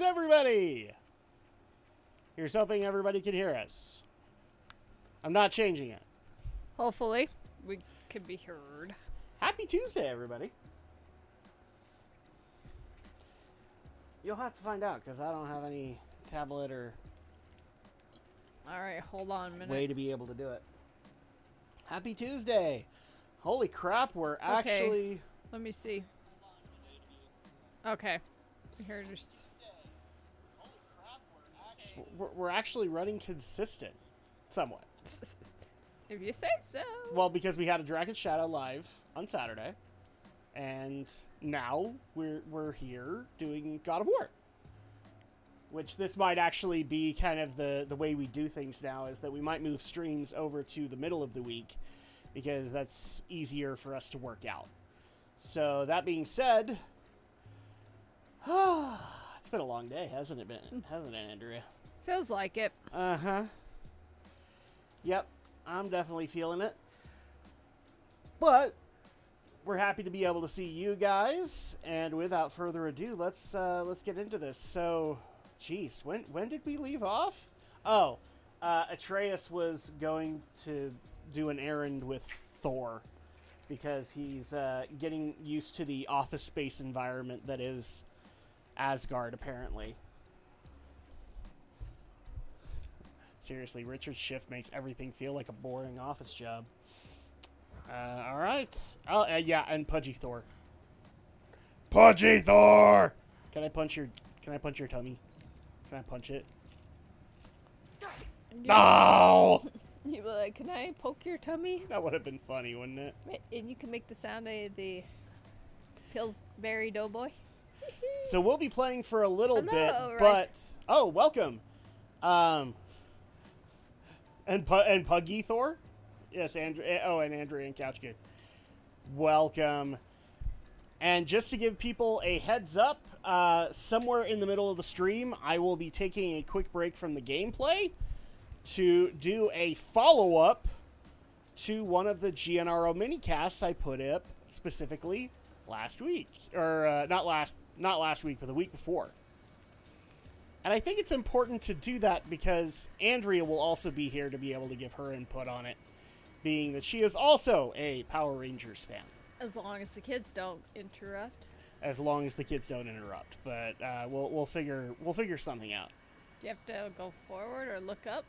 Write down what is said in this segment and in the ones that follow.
Greetings, everybody! Here's hoping everybody can hear us. I'm not changing it. Hopefully, we can be heard. Happy Tuesday, everybody. You'll have to find out, because I don't have any tablet or Alright, hold on a minute. way to be able to do it. Happy Tuesday! Holy crap, we're actually... Let me see. Okay. Here, just... We're actually running consistent. Somewhat. If you say so. Well, because we had a Drak Shadow live on Saturday. And now we're here doing God of War. Which this might actually be kind of the way we do things now, is that we might move streams over to the middle of the week, because that's easier for us to work out. So that being said, it's been a long day, hasn't it been? Hasn't it, Andrea? Feels like it. Uh-huh. Yep, I'm definitely feeling it. But we're happy to be able to see you guys, and without further ado, let's get into this. So, geez, when did we leave off? Oh, Atreus was going to do an errand with Thor, because he's getting used to the office space environment that is Asgard, apparently. Seriously, Richard's shift makes everything feel like a boring office job. All right. Oh, yeah, and Pudgy Thor. Pudgy Thor! Can I punch your tummy? Can I punch it? No! You'd be like, can I poke your tummy? That would have been funny, wouldn't it? And you can make the sound of the Pillsbury Doughboy. So we'll be playing for a little Hello, bit, Rice. but oh, welcome. And Puggy Thor? Yes, Andrea. Oh, and Andrea and Couch Kid. Welcome. And just to give people a heads up, somewhere in the middle of the stream, I will be taking a quick break from the gameplay to do a follow-up to one of the GNRO minicasts I put up specifically last week. Or, not last week, but the week before. And I think it's important to do that because Andrea will also be here to be able to give her input on it, being that she is also a Power Rangers fan. As long as the kids don't interrupt. As long as the kids don't interrupt, but we'll figure something out. Do you have to go forward or look up?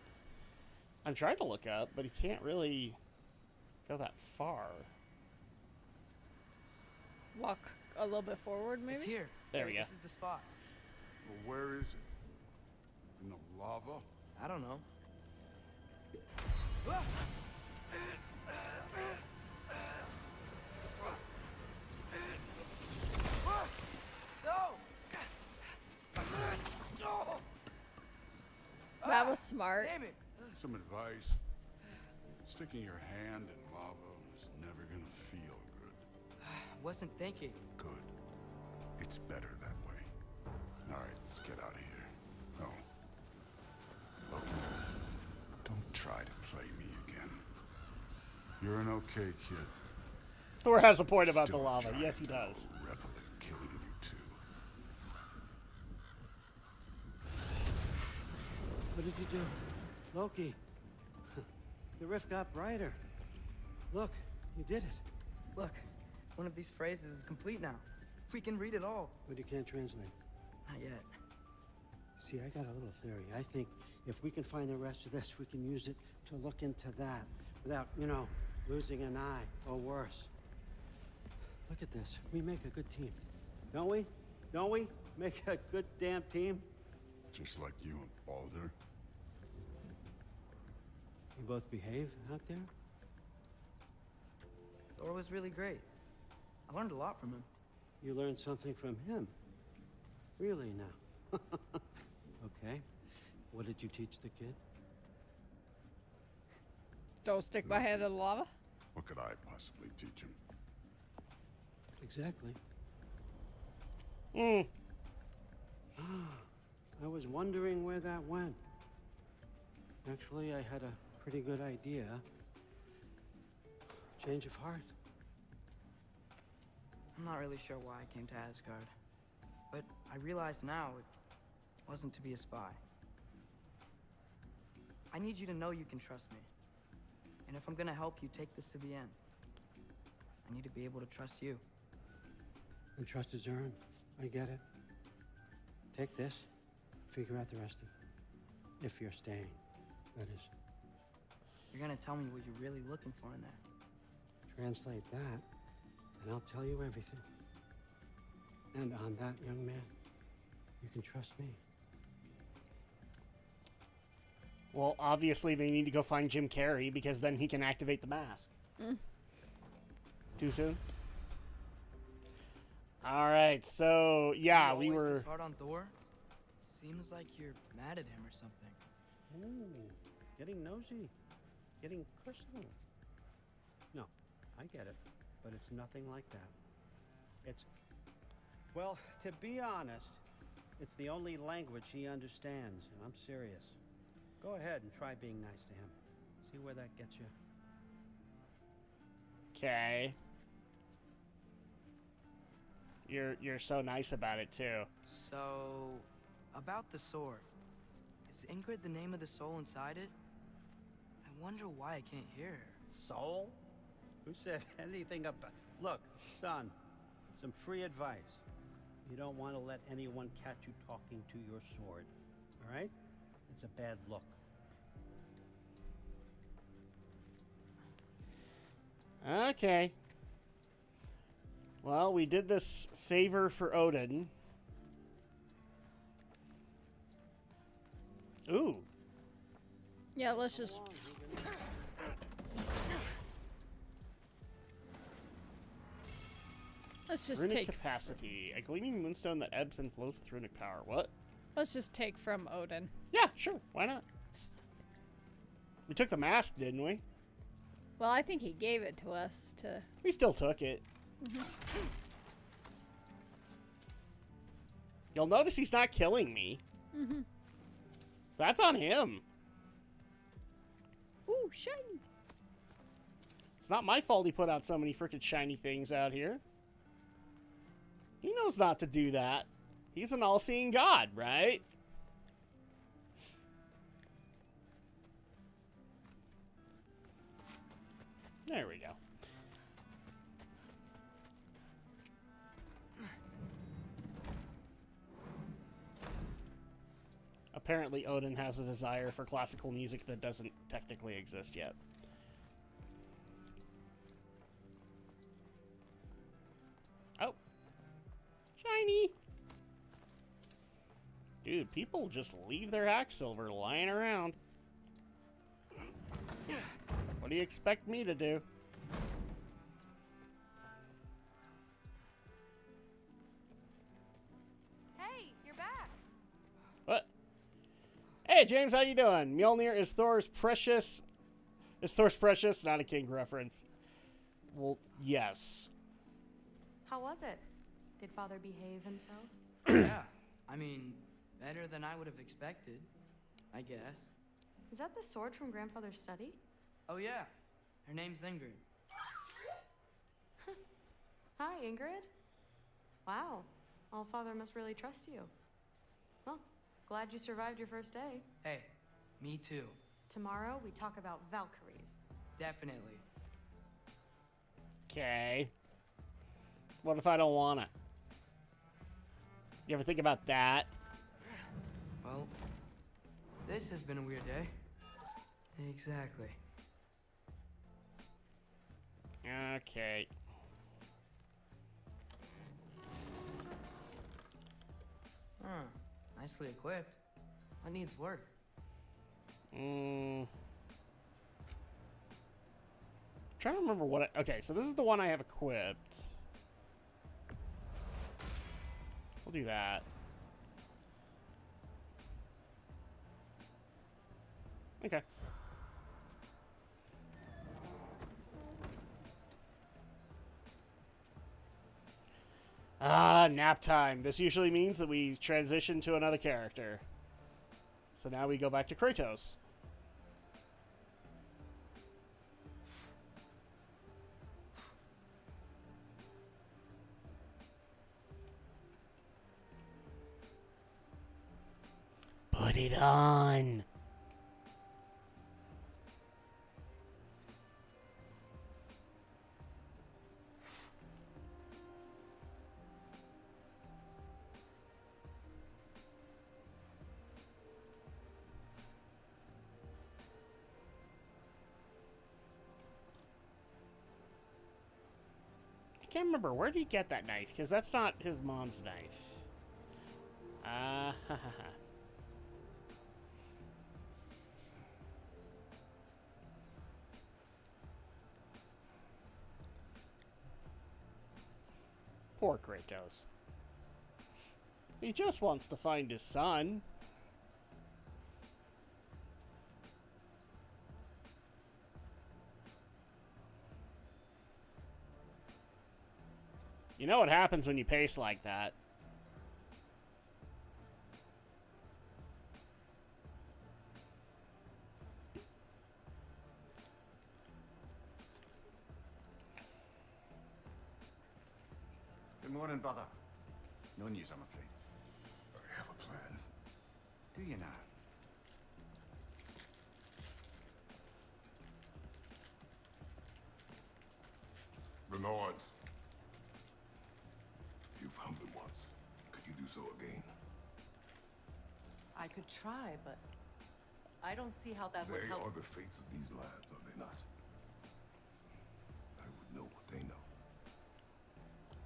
I'm trying to look up, but he can't really go that far. Walk a little bit forward, maybe? It's here. There we go. This is the spot. Well, where is it? In the lava? I don't know. That was smart. Damn it! Some advice. Sticking your hand in lava is never gonna feel good. Wasn't thinking. Good. It's better that way. Alright, let's get out of here. Oh. Loki, don't try to play me again. You're an okay kid. Thor has a point about Still the lava. trying Yes, he to does. revel in killing you too. What did you do? Loki. The rift got brighter. Look, you did it. Look, one of these phrases is complete now. We can read it all. But you can't translate. Not yet. See, I got a little theory. I think if we can find the rest of this, we can use it to look into that without, losing an eye or worse. Look at this. We make a good team. Don't we? Don't we? Make a good damn team? Just like you and Baldur. You both behave out there? Thor was really great. I learned a lot from him. You learned something from him. Really now. Okay. What did you teach the kid? Don't stick my hand in the lava. What could I possibly teach him? Exactly. Hmm. I was wondering where that went. Actually, I had a pretty good idea. Change of heart. I'm not really sure why I came to Asgard. But I realize now wasn't to be a spy. I need you to know you can trust me. And if I'm gonna help you take this to the end, I need to be able to trust you. And trust is earned. I get it. Take this, figure out the rest of it. If you're staying, that is. You're gonna tell me what you're really looking for in there. Translate that, and I'll tell you everything. And on that, young man, you can trust me. Well, obviously they need to go find Jim Carrey because then he can activate the mask. Too soon? All right, so yeah, we Always were. this hard on Thor? Seems like you're mad at him or something. Ooh, getting nosy, getting personal. No, I get it, but it's nothing like that. It's, well, to be honest, it's the only language he understands, and I'm serious. Go ahead and try being nice to him. See where that gets you. Okay. You're so nice about it too. So, about the sword. Is Ingrid the name of the soul inside it? I wonder why I can't hear her. Soul? Who said anything about... Look, son, some free advice. You don't want to let anyone catch you talking to your sword, all right? It's a bad look. Okay. Well, we did this favor for Odin. Ooh. Yeah, let's just. Let's just Runic take. capacity. A gleaming moonstone that ebbs and flows with runic power. What? Let's just take from Odin. Yeah, sure. Why not? We took the mask, didn't we? Well, I think he gave it to us to. We still took it. You'll notice he's not killing me. So that's on him. Ooh, shiny. It's not my fault he put out so many freaking shiny things out here. He knows not to do that. He's an all-seeing god, right? There we go. Apparently Odin has a desire for classical music that doesn't technically exist yet. Oh. Shiny! Dude, people just leave their hack silver lying around. What do you expect me to do? Hey, you're back. What? Hey, James, how you doing? Mjolnir is Thor's precious... Is Thor's precious? Not a king reference. Well, yes. How was it? Did Father behave himself? Yeah, I mean, better than I would have expected, I guess. Is that the sword from Grandfather's study? Oh yeah, her name's Ingrid. Hi, Ingrid. Wow, All-Father must really trust you. Well, glad you survived your first day. Hey, me too. Tomorrow, we talk about Valkyries. Definitely. Okay. What if I don't want to? You ever think about that? Well, this has been a weird day. Exactly. Okay. Nicely equipped. What needs work? Trying to remember what okay, so this is the one I have equipped. We'll do that. Okay. Ah, nap time. This usually means that we transition to another character. So now we go back to Kratos. Put it on. I can't remember. Where did he get that knife? Because that's not his mom's knife. Ah, ha, ha, ha. Poor Kratos. He just wants to find his son. You know what happens when you pace like that. Good morning, brother. No news, I'm afraid. I have a plan. Do you now? The Nords. You found them once. Could you do so again? I could try, but I don't see how that would They help. are the fates of these lands, are they not? I would know what they know,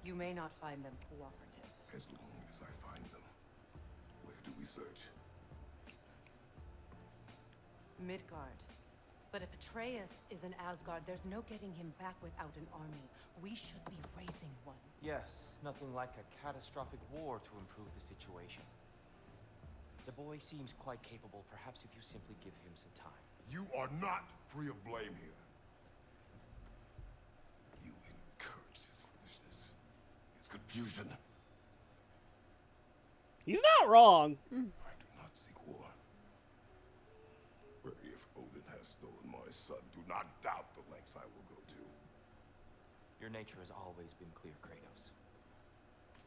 You may not find them cooperative. as long as I find them. Where do we search? Midgard. But if Atreus is in Asgard, there's no getting him back without an army. We should be raising one. Yes, nothing like a catastrophic war to improve the situation. The boy seems quite capable. Perhaps if you simply give him some time. You are not free of blame here. You encouraged his foolishness, his confusion. He's not wrong. I do not seek war. But if Odin has stolen my son, do not doubt the lengths I will go to. Your nature has always been clear, Kratos.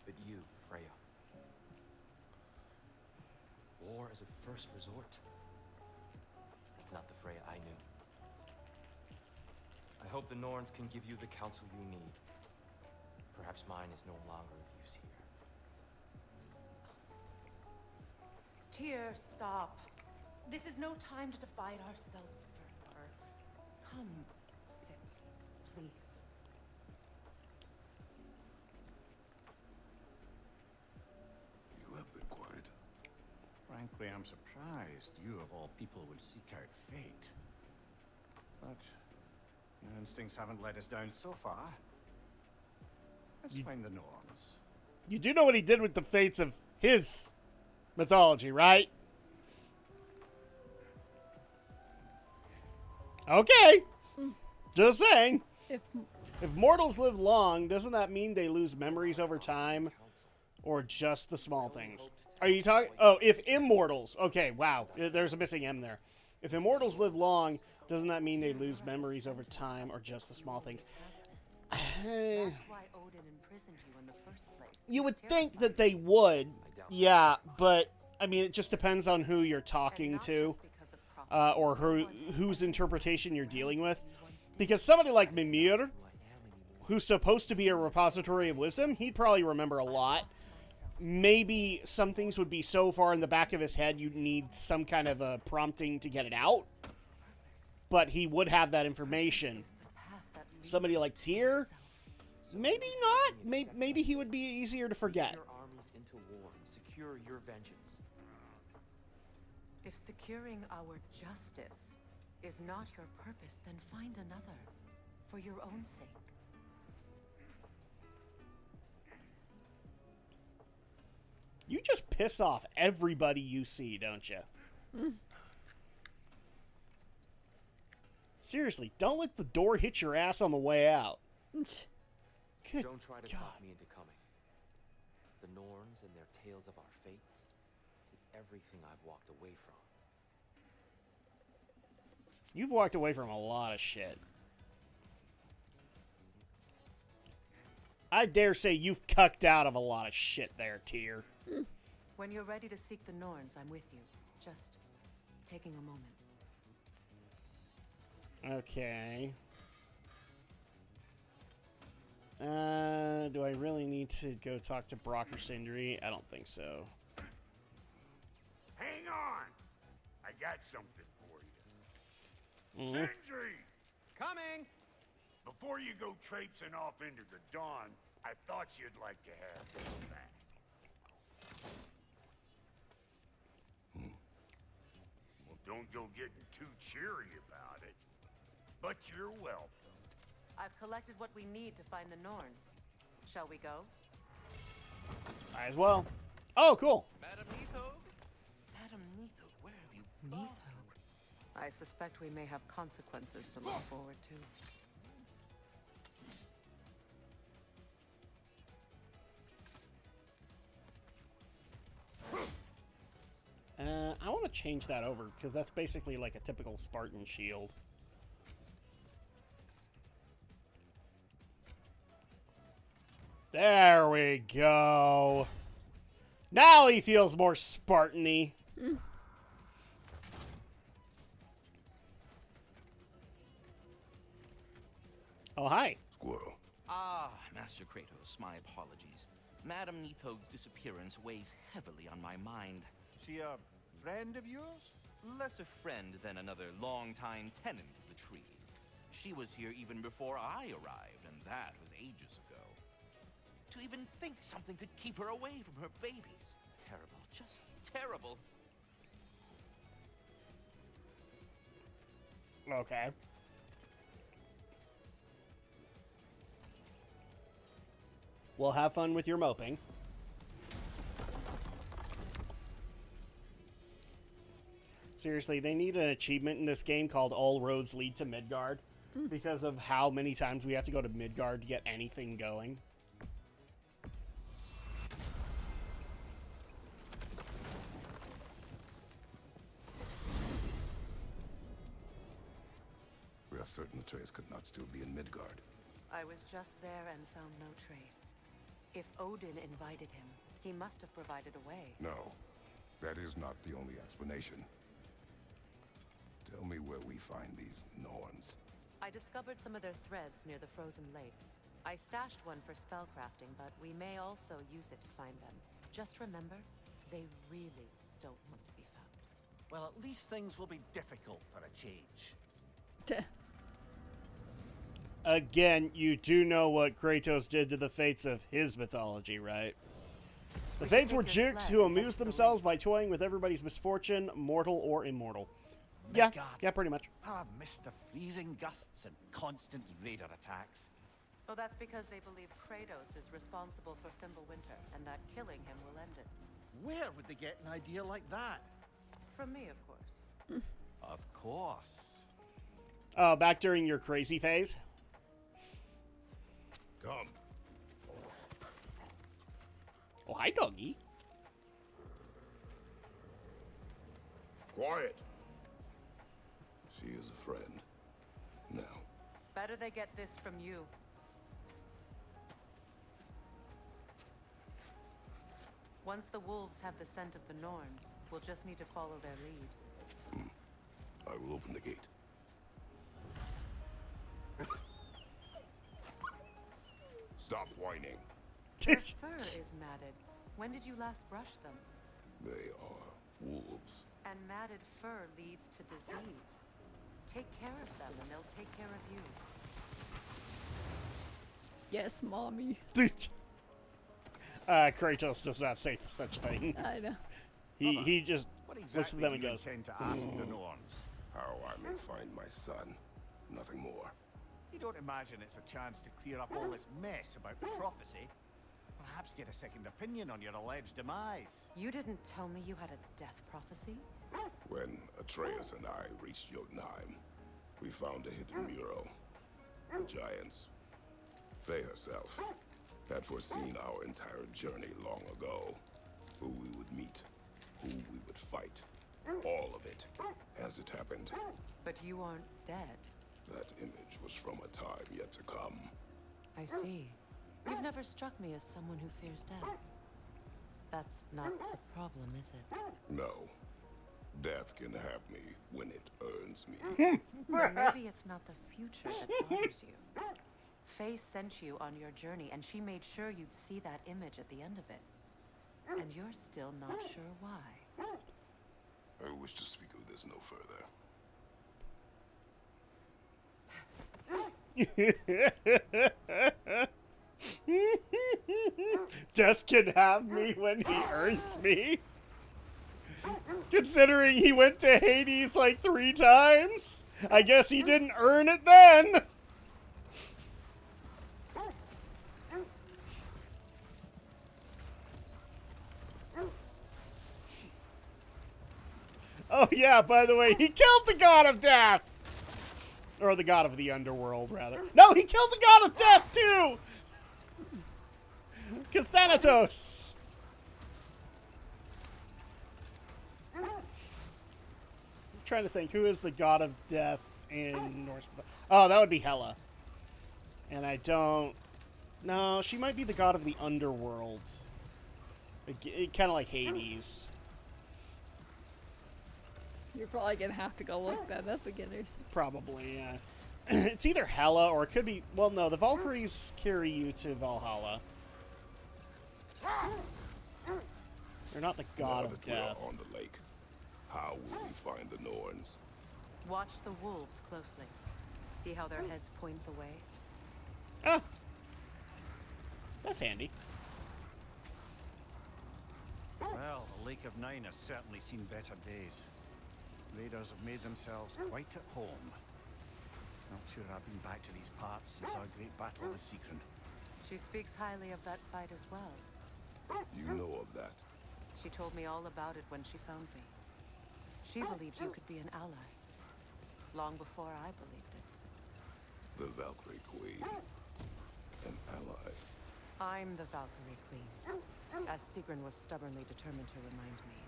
But you, Freya. War as a first resort. It's not the Freya I knew. I hope the Norns can give you the counsel you need. Perhaps mine is no longer of use here. Tyr, stop. This is no time to divide ourselves further. Come, sit, please. You have been quiet. Frankly, I'm surprised you, of all people, would seek out fate. But your instincts haven't let us down so far. Let's find the Norns. You do know what he did with the fates of his mythology, right? Okay. Just saying. If mortals live long, doesn't that mean they lose memories over time? Or just the small things? Are you talking... Oh, if immortals... Okay, wow. There's a missing M there. If immortals live long, doesn't that mean they lose memories over time or just the small things? That's why Odin imprisoned you in the first place. You would think that they would. Yeah, but... I mean, it just depends on who you're talking to. Or whose interpretation you're dealing with. Because somebody like Mimir, who's supposed to be a repository of wisdom, he'd probably remember a lot. Maybe some things would be so far in the back of his head you'd need some kind of a prompting to get it out. But he would have that information. Somebody like Tyr, maybe not. Maybe he would be easier to forget. Your armies into war. Secure your vengeance. If securing our justice is not your purpose, then find another. For your own sake. You just piss off everybody you see, don't you? Seriously, don't let the door hit your ass on the way out. Good Don't try to God. talk me into coming. The Norns and their tales of our fates. It's everything I've walked away from. You've walked away from a lot of shit. I dare say you've cucked out of a lot of shit there, Tyr. When you're ready to seek the Norns, I'm with you. Just taking a moment. Okay. Do I really need to go talk to Brock or Sindri? I don't think so. Hang on! I got something for you. Mhm. Sindri! Coming! Before you go traipsing off into the dawn, I thought you'd like to have this back. Well, don't go getting too cheery about it. But you're welcome. I've collected what we need to find the Norns. Shall we go? Might as well. Oh, cool. Madam Neathog? Madam Neathog, where have you gone? I suspect we may have consequences to look forward to. I want to change that over, because that's basically like a typical Spartan shield. There we go. Now he feels more Spartan-y. Oh, hi. Squirrel. Ah, Master Kratos, my apologies. Madam Neathog's disappearance weighs heavily on my mind. She a friend of yours? Less a friend than another longtime tenant of the tree. She was here even before I arrived, and that was ages ago. To even think something could keep her away from her babies. Terrible, just terrible. Okay. Well, have fun with your moping. Seriously, they need an achievement in this game called All Roads Lead to Midgard because of how many times we have to go to Midgard to get anything going. We are certain Atreus could not still be in Midgard. I was just there and found no trace. If Odin invited him, he must have provided a way. No, that is not the only explanation. Tell me where we find these Norns. I discovered some of their threads near the frozen lake. I stashed one for spellcrafting, but we may also use it to find them. Just remember, they really don't want to be found. Well, at least things will be difficult for a change. Again, you do know what Kratos did to the Fates of his mythology, right? The Fates were jukes who amused themselves by toying with everybody's misfortune, mortal or immortal. Yeah, yeah, pretty much. How I've missed the freezing gusts and constant raider attacks. Well, that's because they believe Kratos is responsible for Fimbulwinter, and that killing him will end it. Where would they get an idea like that? From me, of course. Of course. Oh, back during your crazy phase? Come. Oh, hi, doggy. Quiet. She is a friend. Now. Better they get this from you. Once the wolves have the scent of the Norns, we'll just need to follow their lead. I will open the gate. Stop whining. Their fur is matted. When did you last brush them? They are wolves. And matted fur leads to disease. Take care of them and they'll take care of you. Yes, mommy. Kratos does not say such things. I know. He just What looks exactly at them do and you goes, intend to ask the Norns? How I may find my son. Nothing more. You don't imagine it's a chance to clear up all this mess about prophecy? Perhaps get a second opinion on your alleged demise. You didn't tell me you had a death prophecy? When Atreus and I reached Jotunheim, we found a hidden mural. The giants, Faye herself, had foreseen our entire journey long ago. Who we would meet, who we would fight. All of it, as it happened. But you aren't dead. That image was from a time yet to come. I see. You've never struck me as someone who fears death. That's not the problem, is it? No. Death can have me when it earns me. Maybe it's not the future that bothers you. Faye sent you on your journey, and she made sure you'd see that image at the end of it. And you're still not sure why. I wish to speak of this no further. Death can have me when he earns me. Considering he went to Hades like 3 times, I guess he didn't earn it then. Oh yeah, by the way, he killed the god of death! Or the god of the underworld, rather. No, he killed the god of death, too! Because Thanatos! I'm trying to think, who is the god of death in Norse? Oh, that would be Hela. And I don't... No, she might be the god of the underworld. Kind of like Hades. You're probably gonna have to go look that up again or something. Probably, yeah. It's either Hela or it could be... Well, no, the Valkyries carry you to Valhalla. They're not the god of death. On the lake, how will we find the Norns? Watch the wolves closely. See how their heads point the way? Ah! That's handy. Well, the Lake of Nine has certainly seen better days. Raiders have made themselves quite at home. Not sure I've been back to these parts since our great battle with Seekron. She speaks highly of that fight as well. You know of that? She told me all about it when she found me. She believed you could be an ally. Long before I believed it. The Valkyrie Queen. An ally. I'm the Valkyrie Queen. As Seekron was stubbornly determined to remind me.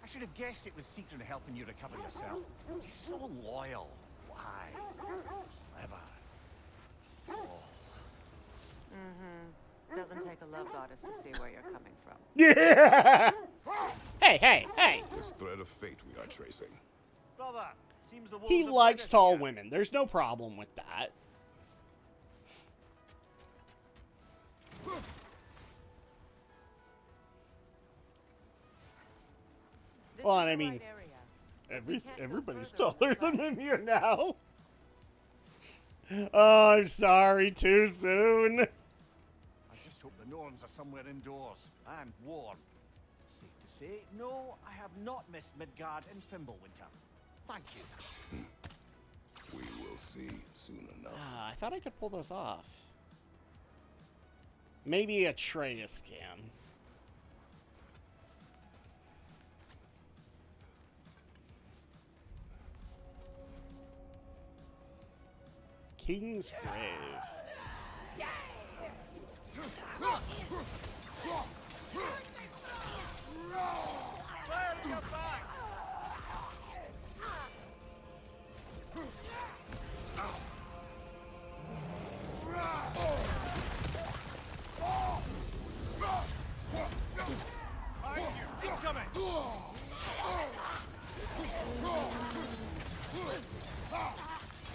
I should have guessed it was Seekron helping you recover yourself. She's so loyal. Why? Clever. Oh. Doesn't take a love goddess to see where you're coming from. Yeah! Hey, hey, hey! This thread of fate we are tracing. Brother, seems the wolves He have likes led us tall here. women. There's no problem with that. This Well, is and I the mean, right area. We can't go everybody's further on taller the than right. him here now. Oh, I'm sorry, too soon. I just hope the Norns are somewhere indoors and warm. Safe to say, no, I have not missed Midgard and Fimbulwinter. Thank you. We will see soon enough. Ah, I thought I could pull those off. Maybe Atreus can. King's Grave.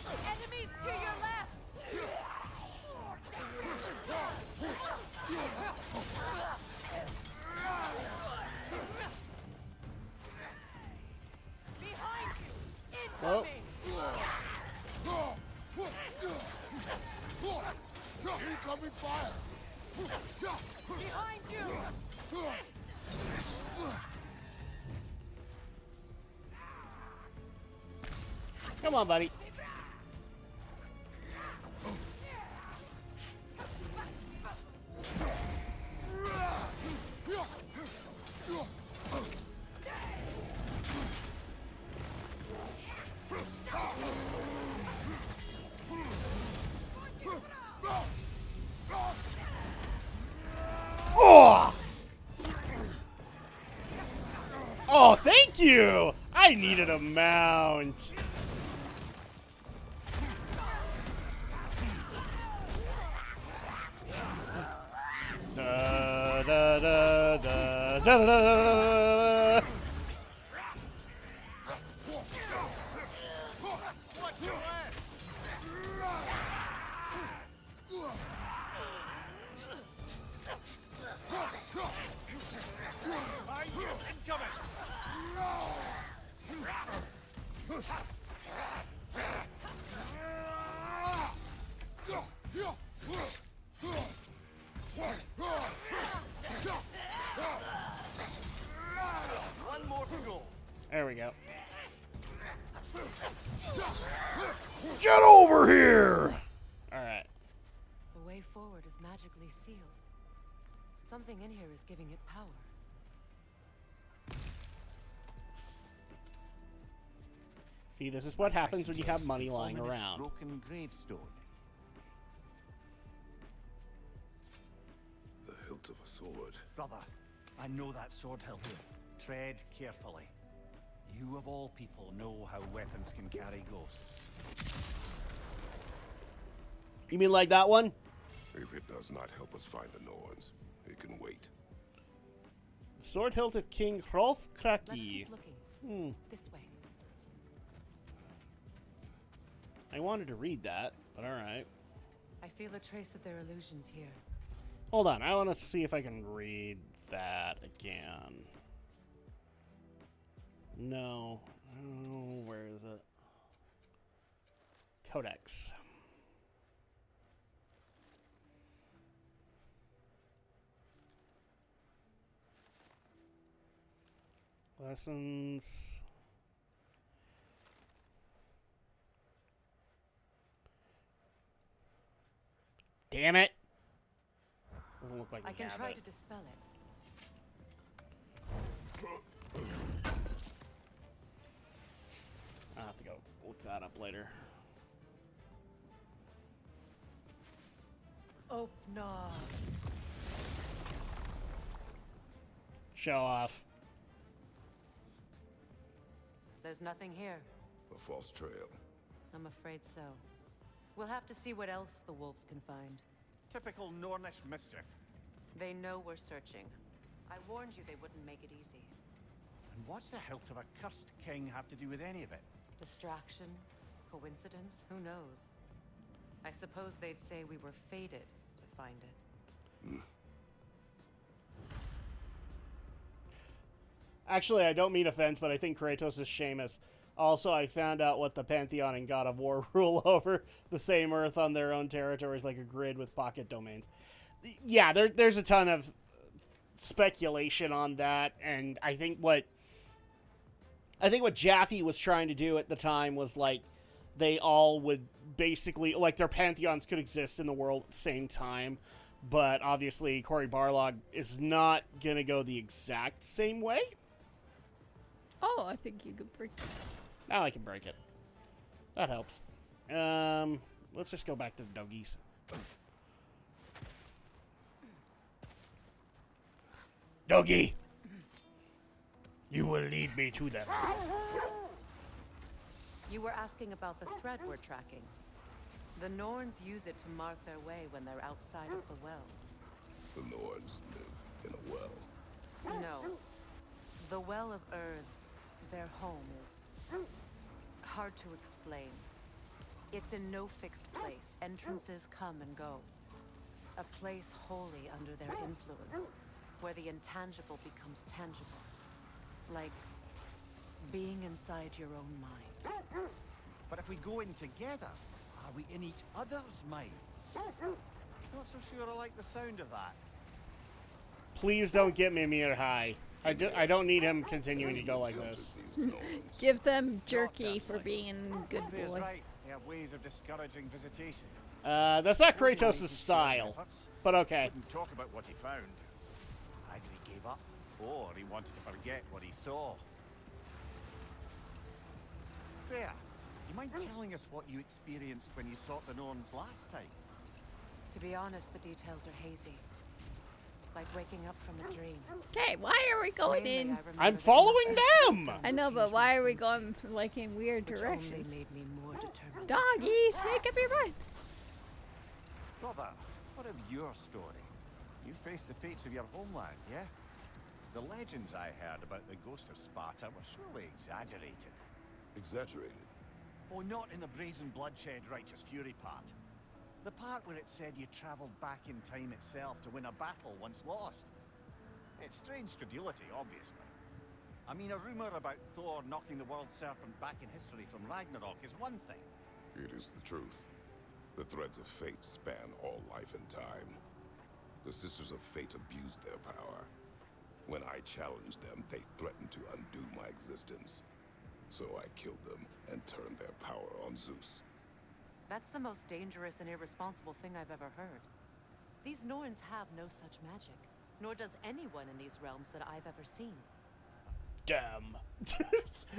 Enemies to your left! Behind you! Oh. Incoming fire! Behind you! Come on, buddy. Oh! Oh, thank you! I needed a mount. Da, da, da, da, da, da, da, da. much left! Behind you! Incoming! One more for goal. There we go. Get over here! Alright. The way forward is magically sealed. Something in here is giving it power. See, this is what happens when you have money lying Ominous around. Broken gravestone. The hilt of a sword. Brother, I know that sword hilt. Tread carefully. You of all people know how weapons can carry ghosts. You mean like that one? If it does not help us find the Norns, it can wait. Sword hilt of King Hrolf Let's Kraki. keep looking. This way. I wanted to read that, but alright. I feel a trace of their illusions here. Hold on, I want to see if I can read that again. No. Oh, where is it? Codex. Lessons. Damn it! Doesn't look like I we can have try it. to dispel it. I'll have to go look that up later. Oh, no. Show off. There's nothing here. A false trail. I'm afraid so. We'll have to see what else the wolves can find. Typical Nornish mischief. They know we're searching. I warned you they wouldn't make it easy. And what's the hilt of a cursed king have to do with any of it? Distraction? Coincidence? Who knows? I suppose they'd say we were fated to find it. Actually, I don't mean offense, but I think Kratos is Seamus. Also, I found out what the Pantheon and God of War rule over the same Earth on their own territories, like a grid with pocket domains. Yeah, there's a ton of speculation on that, and I think what Jaffe was trying to do at the time was, like, they all would basically, like, their pantheons could exist in the world at the same time, but obviously Cory Barlog is not gonna go the exact same way. Oh, I think you could break. Now I can break it. That helps. Let's just go back to the doggies. Doggy! You will lead me to them. You were asking about the thread we're tracking. The Norns use it to mark their way when they're outside of the well. The Norns live in a well. No. The Well of Earth, their home, is hard to explain. It's in no fixed place. Entrances come and go. A place wholly under their influence, where the intangible becomes tangible. Like being inside your own mind. But if we go in together, are we in each other's mind? Not so sure I like the sound of that. Please don't get Mimir high. I don't need him continuing to go like this. Give them jerky for being a good Andrea's boy. right. They have ways of discouraging visitation. That's not Kratos' style, but okay. Wouldn't talk about what he found. Either he gave up, or he wanted to forget what he saw. Freya, you mind telling us what you experienced when you sought the Norns last time? To be honest, the details are hazy. Like waking up from a dream. Okay, why are we going Mainly, in? I remember I'm that following nothing them! I know, but why are we going like in weird which directions? only made me more determined. Doggies, make up your mind. Brother, what of your story? You faced the fates of your homeland, yeah? The legends I heard about the ghost of Sparta were surely exaggerated. Exaggerated? Oh, not in the brazen bloodshed righteous fury part. The part where it said you travelled back in time itself to win a battle once lost. It's strange credulity, obviously. I mean, a rumour about Thor knocking the world serpent back in history from Ragnarok is one thing. It is the truth. The threads of fate span all life and time. The Sisters of Fate abused their power. When I challenged them, they threatened to undo my existence. So I killed them and turned their power on Zeus. That's the most dangerous and irresponsible thing I've ever heard. These Norns have no such magic, nor does anyone in these realms that I've ever seen. Damn.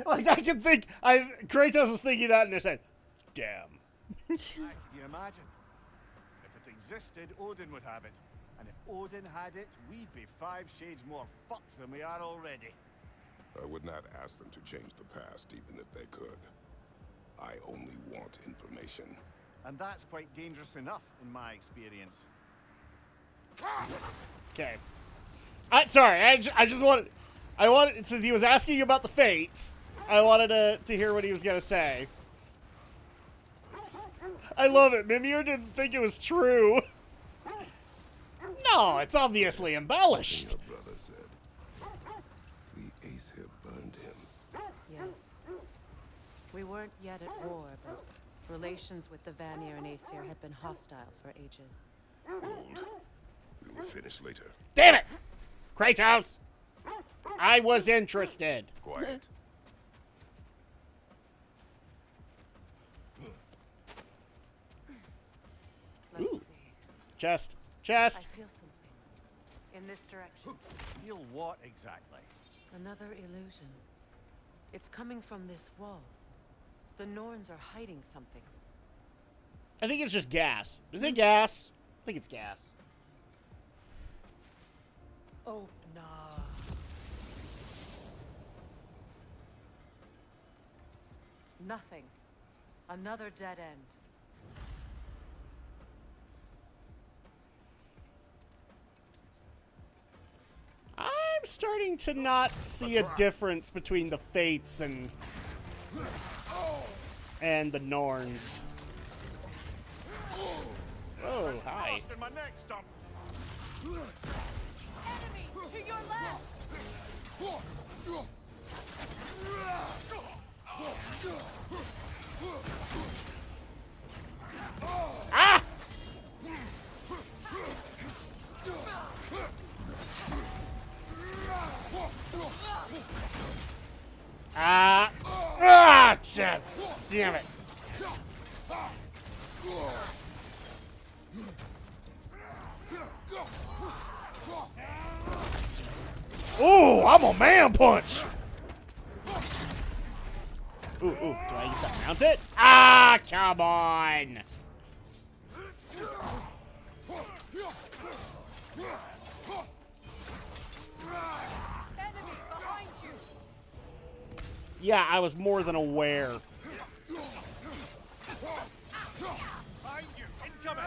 Like, I can think, Kratos is thinking that in his head. Damn. Can you imagine? If it existed, Odin would have it. And if Odin had it, we'd be 5 shades more fucked than we are already. I would not ask them to change the past, even if they could. I only want information. And that's quite dangerous enough, in my experience. Okay. Sorry, I just wanted... since he was asking about the fates, I wanted to hear what he was going to say. I love it. Mimir didn't think it was true. No, it's obviously embellished. Your brother said. The Aesir burned him. Yes. We weren't yet at war, but relations with the Vanir and Aesir had been hostile for ages. Hold. We will finish later. Damn it! Kratos! I was interested. Quiet. Let's Ooh. see. Chest. I Chest. feel something. In this direction. Feel what exactly? Another illusion. It's coming from this wall. The Norns are hiding something. I think it's just gas. Is it gas? I think it's gas. Oh, no. Nothing. Another dead end. I'm starting to not see a difference between the Fates and the Norns. Oh, hi. Lost in my neck stump. Enemy! To your left! Ah! Shit! Damn it! Ooh, I'm a man punch! Ooh, do I get to mount it? Ah, come on! Yeah, I was more than aware. Behind you, incoming.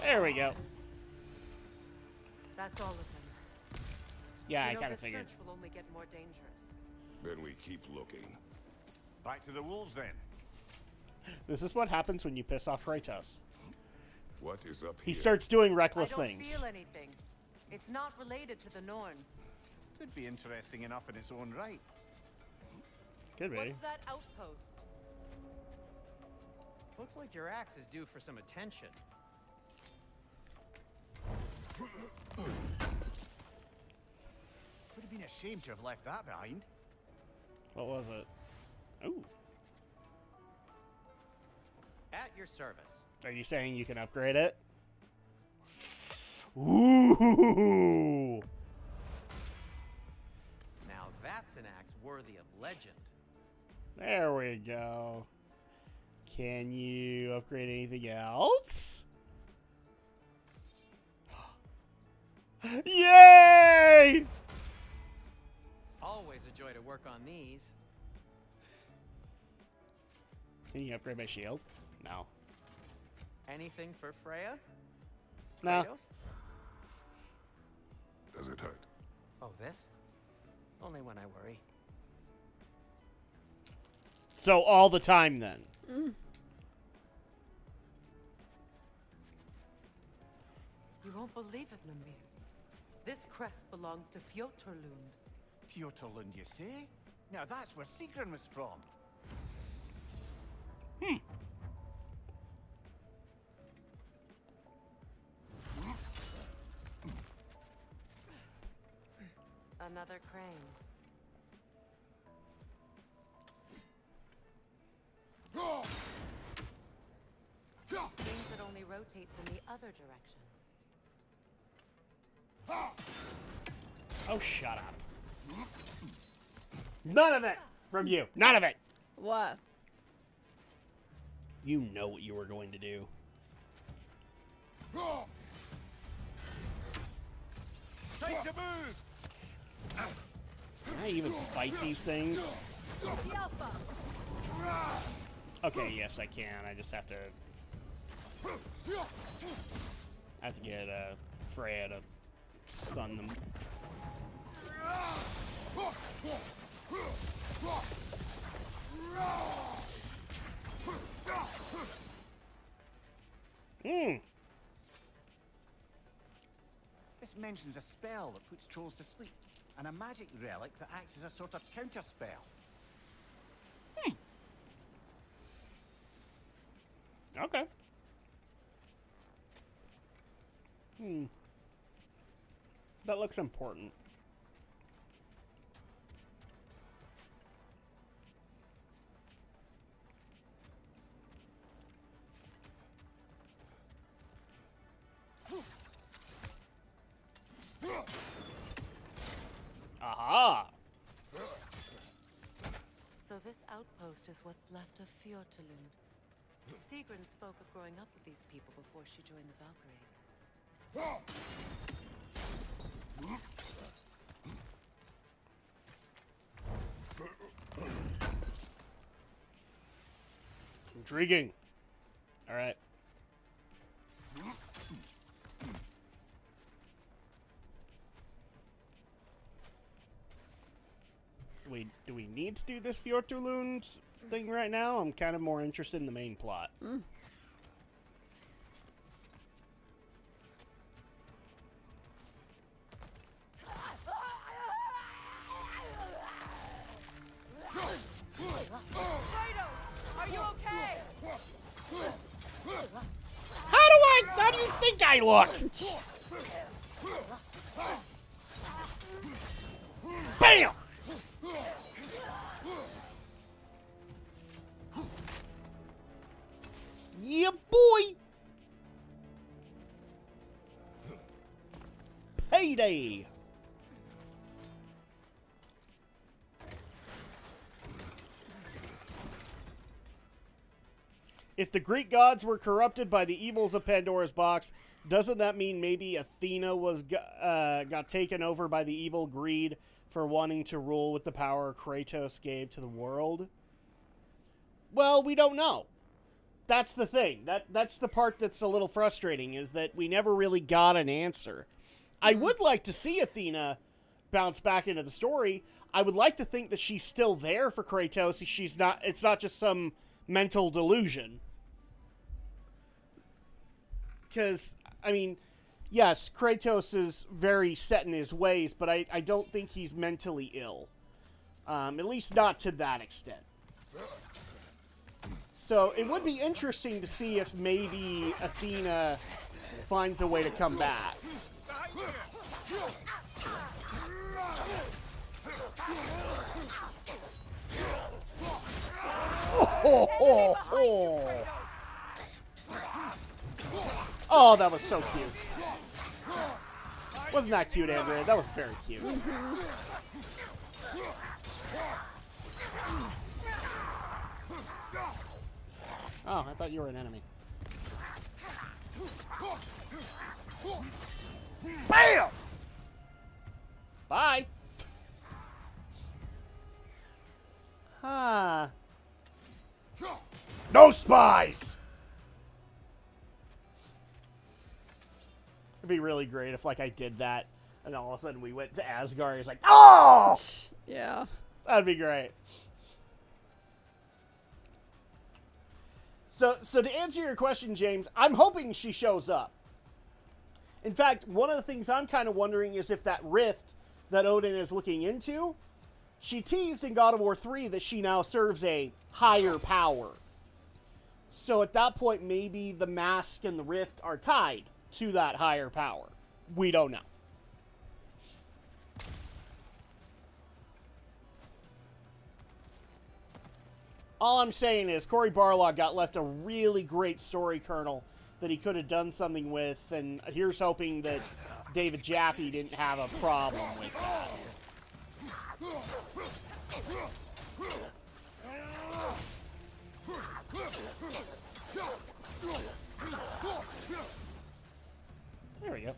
There we go. That's all of them. Yeah, You I know, kind of this figured. search will only get more dangerous. Then we keep looking. Back to the wolves then. This is what happens when you piss off Kratos. What is up He here? starts doing I reckless don't things. feel anything. It's not related to the Norns. Could be interesting enough in its own right. Could be. What's that outpost? Looks like your axe is due for some attention. Would have been a shame to have left that behind. What was it? Ooh. At your service. Are you saying you can upgrade it? Ooh. Now that's an axe worthy of legend. There we go. Can you upgrade anything else? Yay! Always a joy to work on these. Can you upgrade my shield? No. Anything for Freya? No. Kratos? Does it hurt? Oh, this? Only when I worry. So all the time then. Mm. You won't believe it, Mimir. This crest belongs to Fjotorlund. Fjotorlund, you say? Now that's where Sigrun was from. Another crane. Seems it only rotates in the other direction. Oh, shut up. None of it from you. None of it. What? You know what you were going to do. Time to move! Can I even fight these things? Okay, yes, I can. I just have to... get Freya to stun them. This mentions a spell that puts trolls to sleep, and a magic relic that acts as a sort of counterspell. Okay. That looks important. Aha! So this outpost is what's left of Fjotorlund. Sigrun spoke of growing up with these people before she joined the Valkyries. Intriguing. All right. Do we need to do this Fjotorlund thing right now? I'm kind of more interested in the main plot. Are you okay? How do you think I look? Bam! Yeah, boy! Payday! If the Greek gods were corrupted by the evils of Pandora's box, doesn't that mean maybe Athena was got taken over by the evil greed for wanting to rule with the power Kratos gave to the world? Well, we don't know. That's the thing. That's the part that's a little frustrating, is that we never really got an answer. I would like to see Athena bounce back into the story. I would like to think that she's still there for Kratos. It's not just some mental delusion. Because, I mean, yes, Kratos is very set in his ways, but I don't think he's mentally ill. At least not to that extent. So it would be interesting to see if maybe Athena finds a way to come back. Oh, that was so cute. Wasn't that cute, Andrea? That was very cute. Oh, I thought you were an enemy. BAM! Bye! Huh. No spies! It'd be really great if, like, I did that, and all of a sudden we went to Asgard. It's like, oh! Yeah. That'd be great. So to answer your question, James, I'm hoping she shows up. In fact, one of the things I'm kind of wondering is if that rift that Odin is looking into, she teased in God of War 3 that she now serves a higher power. So at that point, maybe the mask and the rift are tied to that higher power. We don't know. All I'm saying is Cory Barlog got left a really great story kernel that he could have done something with, and here's hoping that David Jaffe didn't have a problem with that. There we go.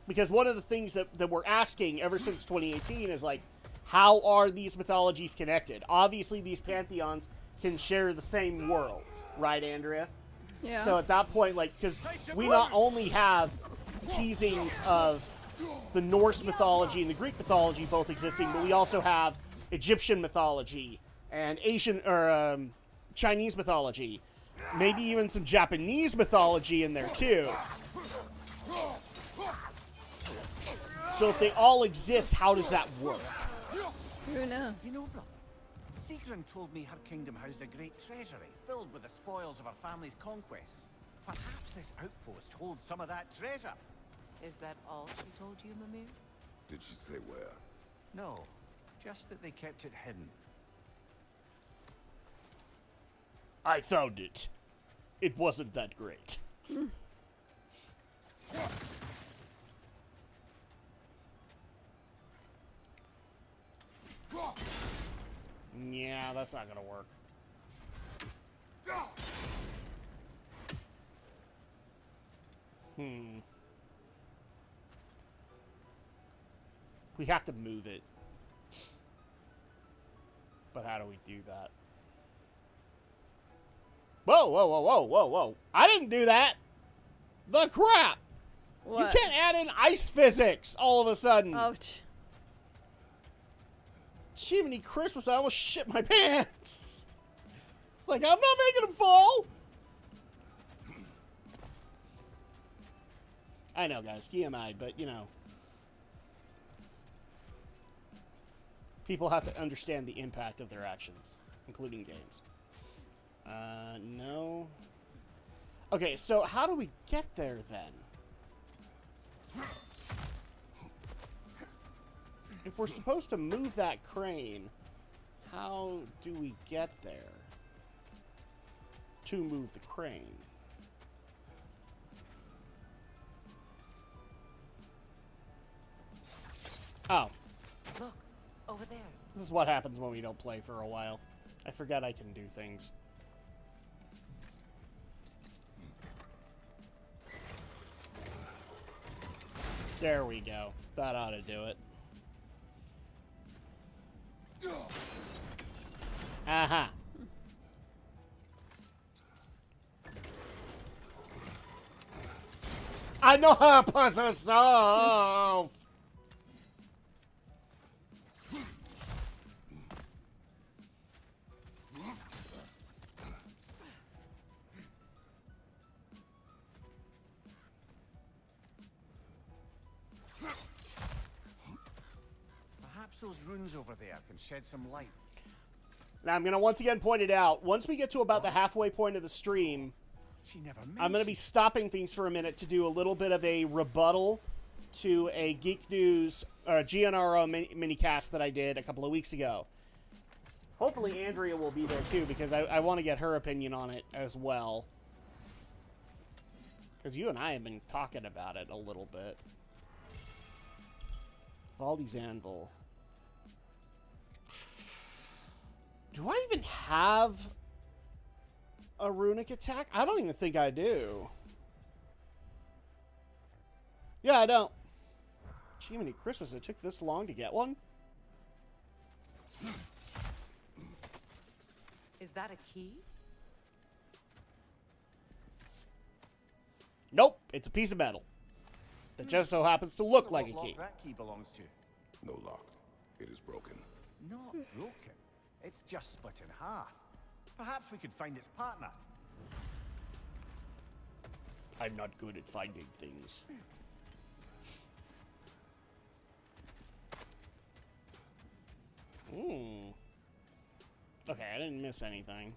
Because one of the things that we're asking ever since 2018 is, like, how are these mythologies connected? Obviously, these pantheons can share the same world, right, Andrea? Yeah. So at that point, like, because we not only have teasings of the Norse mythology and the Greek mythology both existing, but we also have Egyptian mythology and Asian or Chinese mythology, maybe even some Japanese mythology in there too. So if they all exist, how does that work? Who knows? You know, brother, Sigrun told me her kingdom housed a great treasury filled with the spoils of her family's conquests. Perhaps this outpost holds some of that treasure. Is that all she told you, Mimir? Did she say where? No, just that they kept it hidden. I found it. It wasn't that great. Yeah, that's not gonna work. We have to move it. But how do we do that? Whoa, whoa, whoa, whoa, whoa, whoa. I didn't do that. The crap. What? You can't add in ice physics all of a sudden. Ouch. Jiminy Christmas, I almost shit my pants. It's like, I'm not making them fall. I know, guys, TMI, but, you know. People have to understand the impact of their actions, including games. No. Okay, so how do we get there, then? If we're supposed to move that crane, how do we get there to move the crane? Oh. Look, over there. This is what happens when we don't play for a while. I forget I can do things. There we go. That ought to do it. Aha. I know how to push herself. Perhaps those runes over there can shed some light. Now, I'm going to once again point it out. Once we get to about the halfway point of the stream, She never I'm going to be stopping things for a minute to do a little bit of a rebuttal to a Geek News GNRO minicast that I did a couple of weeks ago. Hopefully Andrea will be there too, because I want to get her opinion on it as well. Because you and I have been talking about it a little bit. Valdi's Anvil. Do I even have a runic attack? I don't even think I do. Yeah, I don't. Jiminy Christmas, it took this long to get one? Is that a key? Nope, it's a piece of metal that just so happens to look like a What key. lock that key belongs to? No lock. It is broken. Not broken. It's just split in half. Perhaps we could find its partner. I'm not good at finding things. Okay, I didn't miss anything.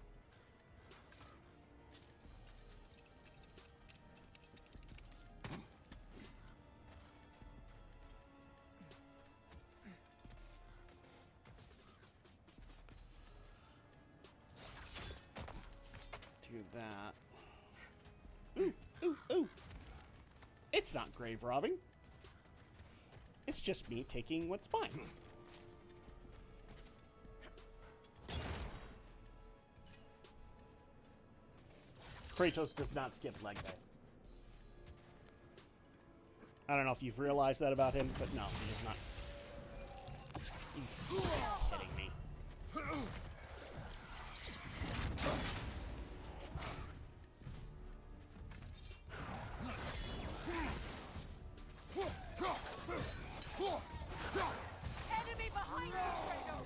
Do that. Ooh, ooh, ooh. It's not grave robbing. It's just me taking what's mine. Kratos does not skip leg day. I don't know if you've realized that about him, but no, he does not. You're kidding me. Enemy behind you, Kratos!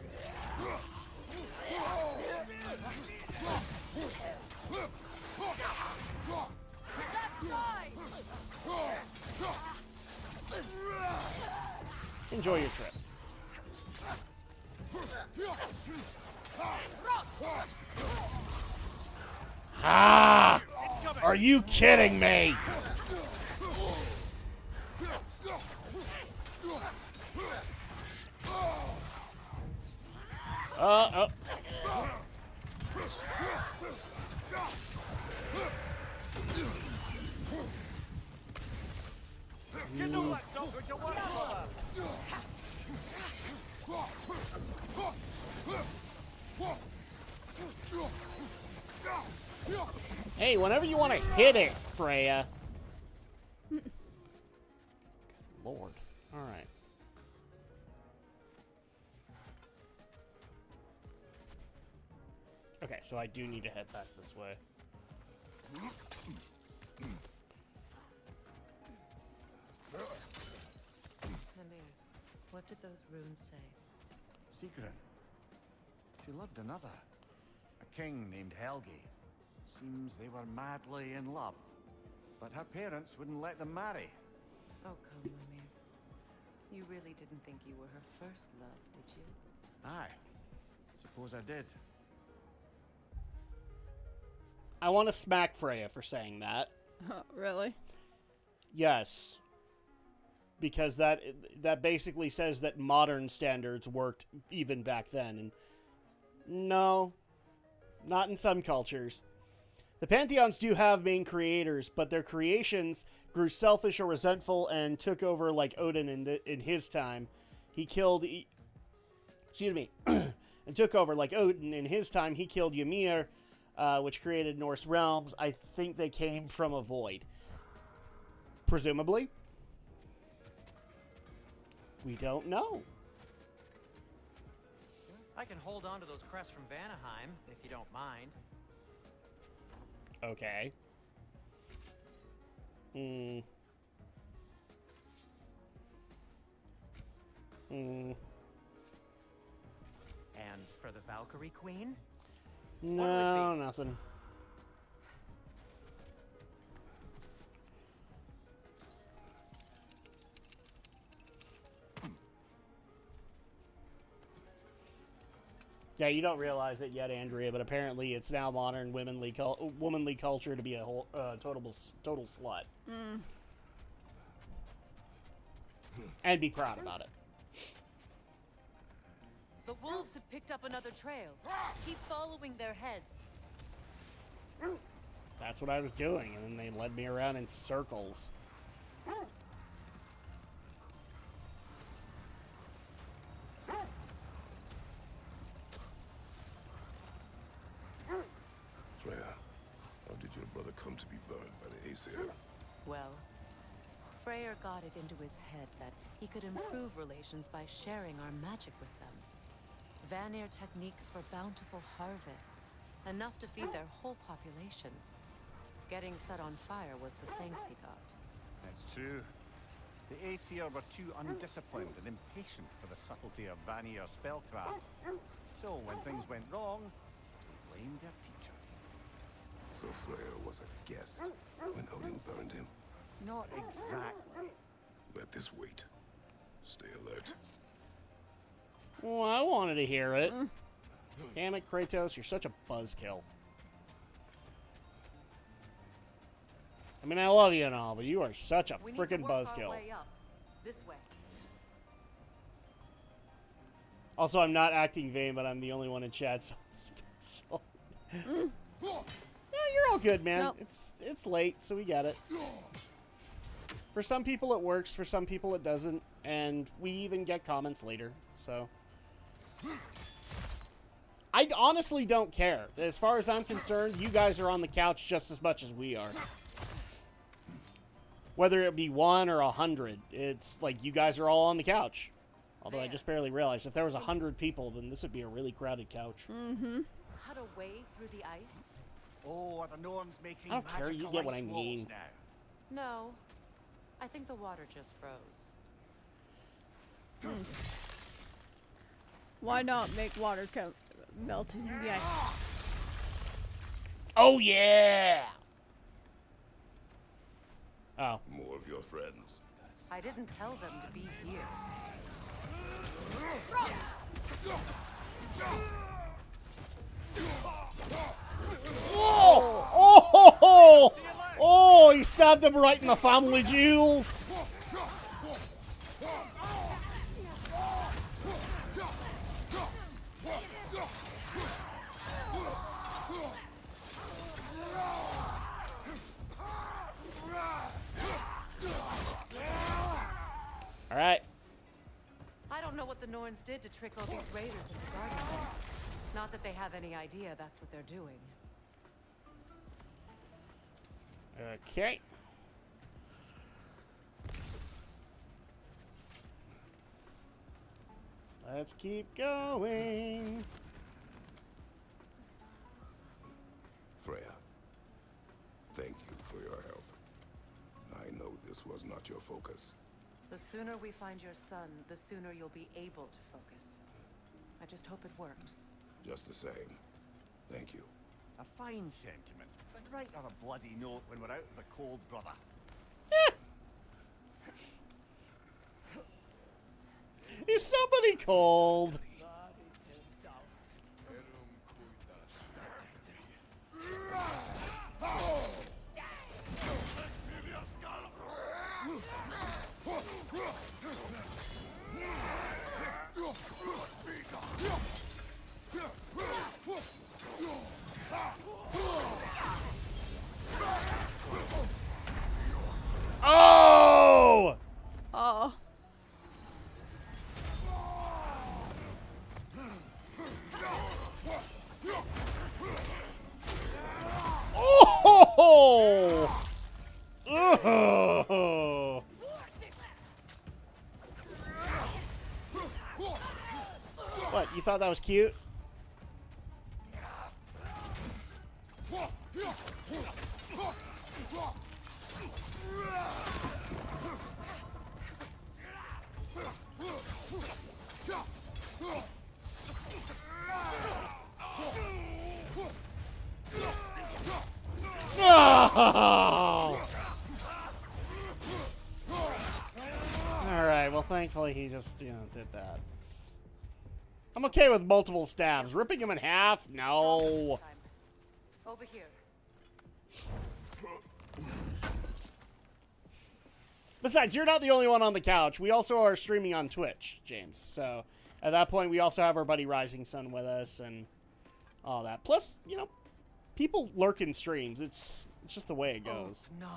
Enjoy your trip. Ah! Are you kidding me? Oh. You know that dog would you work for? Hey, whenever you want to hit it, Freya. Good Lord. All right. Okay, so I do need to head back this way. Mimir, what did those runes say? Secret. She loved another. A king named Helgi. Seems they were madly in love. But her parents wouldn't let them marry. Oh, come, Mimir. You really didn't think you were her first love, did you? Aye. Suppose I did. I want to smack Freya for saying that. Really? Yes. Because that basically says that modern standards worked even back then. And no, not in some cultures. The pantheons do have main creators, but their creations grew selfish or resentful and took over like Odin in his time. He killed... excuse me. And took over like Odin in his time. He killed Ymir, which created Norse realms. I think they came from a void. Presumably. We don't know. I can hold on to those crests from Vanaheim, if you don't mind. Okay. And for the Valkyrie Queen? No, nothing. Yeah, you don't realize it yet, Andrea, but apparently it's now modern womanly culture to be a whole, total slut. And be proud about it. The wolves have picked up another trail. Keep following their heads. That's what I was doing, and then they led me around in circles. Freya, how did your brother come to be burned by the Aesir? Well, Freyr got it into his head that he could improve relations by sharing our magic with them. Vanir techniques for bountiful harvests, enough to feed their whole population. getting set on fire was the thanks he got. That's true. The Aesir were too undisciplined and impatient for the subtlety of Vanir spellcraft. So when things went wrong, they blamed their teacher. So Freyr was a guest when Odin burned him? Not exactly. Let this wait. Stay alert. Well, I wanted to hear it. Damn it, Kratos, you're such a buzzkill. I mean, I love you and all, but you are such a freaking buzzkill. This way. Also, I'm not acting vain, but I'm the only one in chat, so it's special. Yeah, you're all good, man. Nope. It's late, so we get it. For some people it works, for some people it doesn't, and we even get comments later, so. I honestly don't care. As far as I'm concerned, you guys are on the couch just as much as we are. Whether it be 1 or 100, it's like you guys are all on the couch. Although I just barely realized if there was 100 people, then this would be a really crowded couch. Mm-hmm. Cut away through the ice? Oh, are the Norns making I don't care, you magical get what I ice walls mean. now? No. I think the water just froze. Why not make water melting the ice? Oh, yeah! Oh. More of your friends. I didn't tell them to be here. Oh! Oh! Oh! He stabbed him right in the family jewels! Alright. I don't know what the Norns did to trick all these raiders into guarding them. Not that they have any idea that's what they're doing. Okay. Let's keep going. Freya, thank you for your help. I know this was not your focus. The sooner we find your son, the sooner you'll be able to focus. I just hope it works. Just the same. Thank you. A fine sentiment, but write on a bloody note when we're out of the cold, brother. Is somebody cold? Oh! Oh. Oh! Oh! What, you thought that was cute? Oh! Alright, well thankfully he just, did that. I'm okay with multiple stabs. Ripping him in half? No. Over here. Besides, you're not the only one on the couch. We also are streaming on Twitch, James. So, at that point, we also have our buddy Rising Sun with us and all that. Plus, people lurk in streams. It's just the way it goes. No.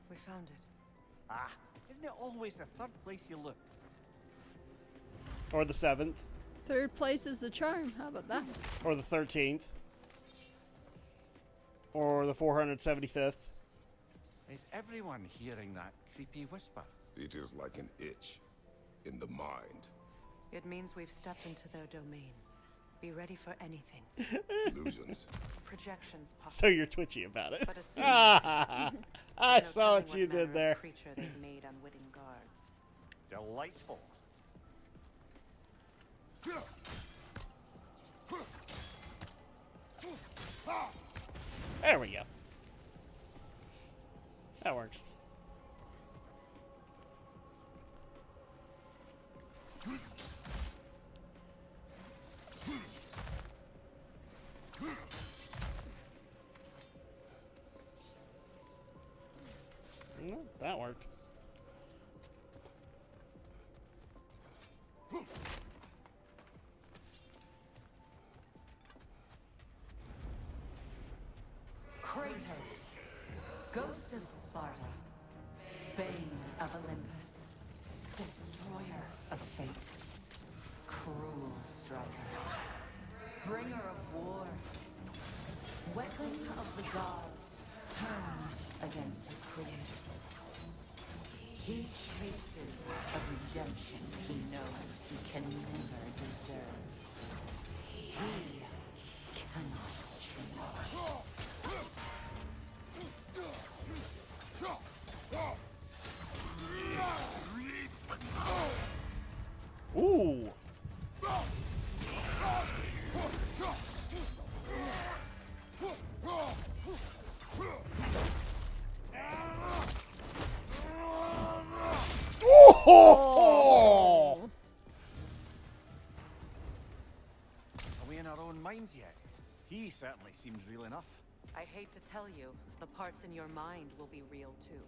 We found it. Ah, isn't it always the third place you look? Or the 7th. Third place is the charm. How about that? Or the 13th. Or the 475th. Is everyone hearing that creepy whisper? It is like an itch in the mind. It means we've stepped into their domain. Be ready for anything. Illusions. Projections possible. So you're twitchy about it. But assume I no saw telling what you manner did of there. Creature they've made unwitting guards. Delightful. There we go. That works. That worked. Kratos, Ghost of Sparta, Bane of Olympus, Destroyer of Fate, Cruel Striker, Bringer of War, Weapon of the Gods, turned against his creators. He chases a redemption he knows he can never deserve. He cannot change. Ooh. Oh! Are we in our own minds yet? He certainly seems real enough. I hate to tell you, the parts in your mind will be real too.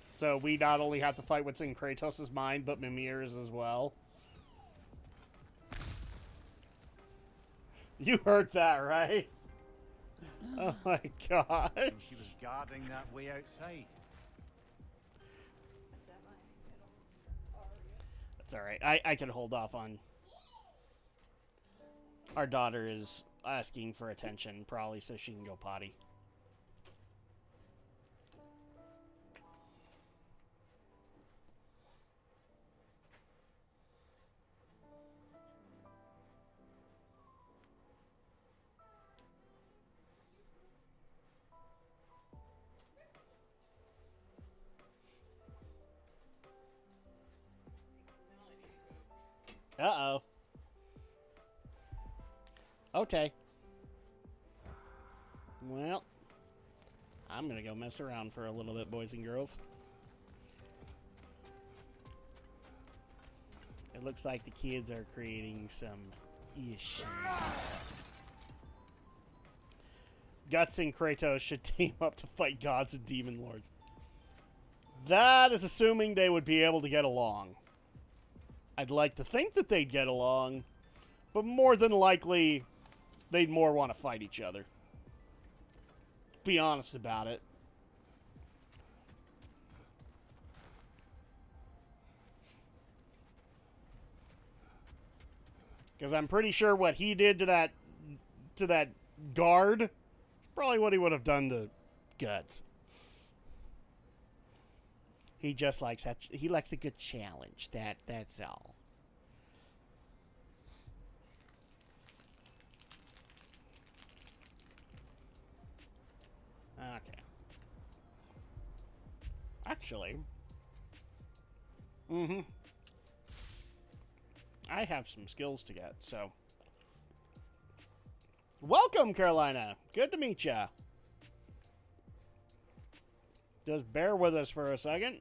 So we not only have to fight what's in Kratos' mind, but Mimir's as well. You heard that, right? Oh my god. And she was guarding that way outside. That's alright. I can hold off on... Our daughter is asking for attention, probably so she can go potty. Uh-oh. Okay. Well, I'm gonna go mess around for a little bit, boys and girls. It looks like the kids are creating some issues. Guts and Kratos should team up to fight gods and demon lords. That is assuming they would be able to get along. I'd like to think that they'd get along, but more than likely, they'd more want to fight each other. Be honest about it. Because I'm pretty sure what he did to that guard is probably what he would have done to Guts. He just likes that. He likes a good challenge. That's all. Okay. Actually, I have some skills to get, so. Welcome, Carolina. Good to meet ya. Just bear with us for a second.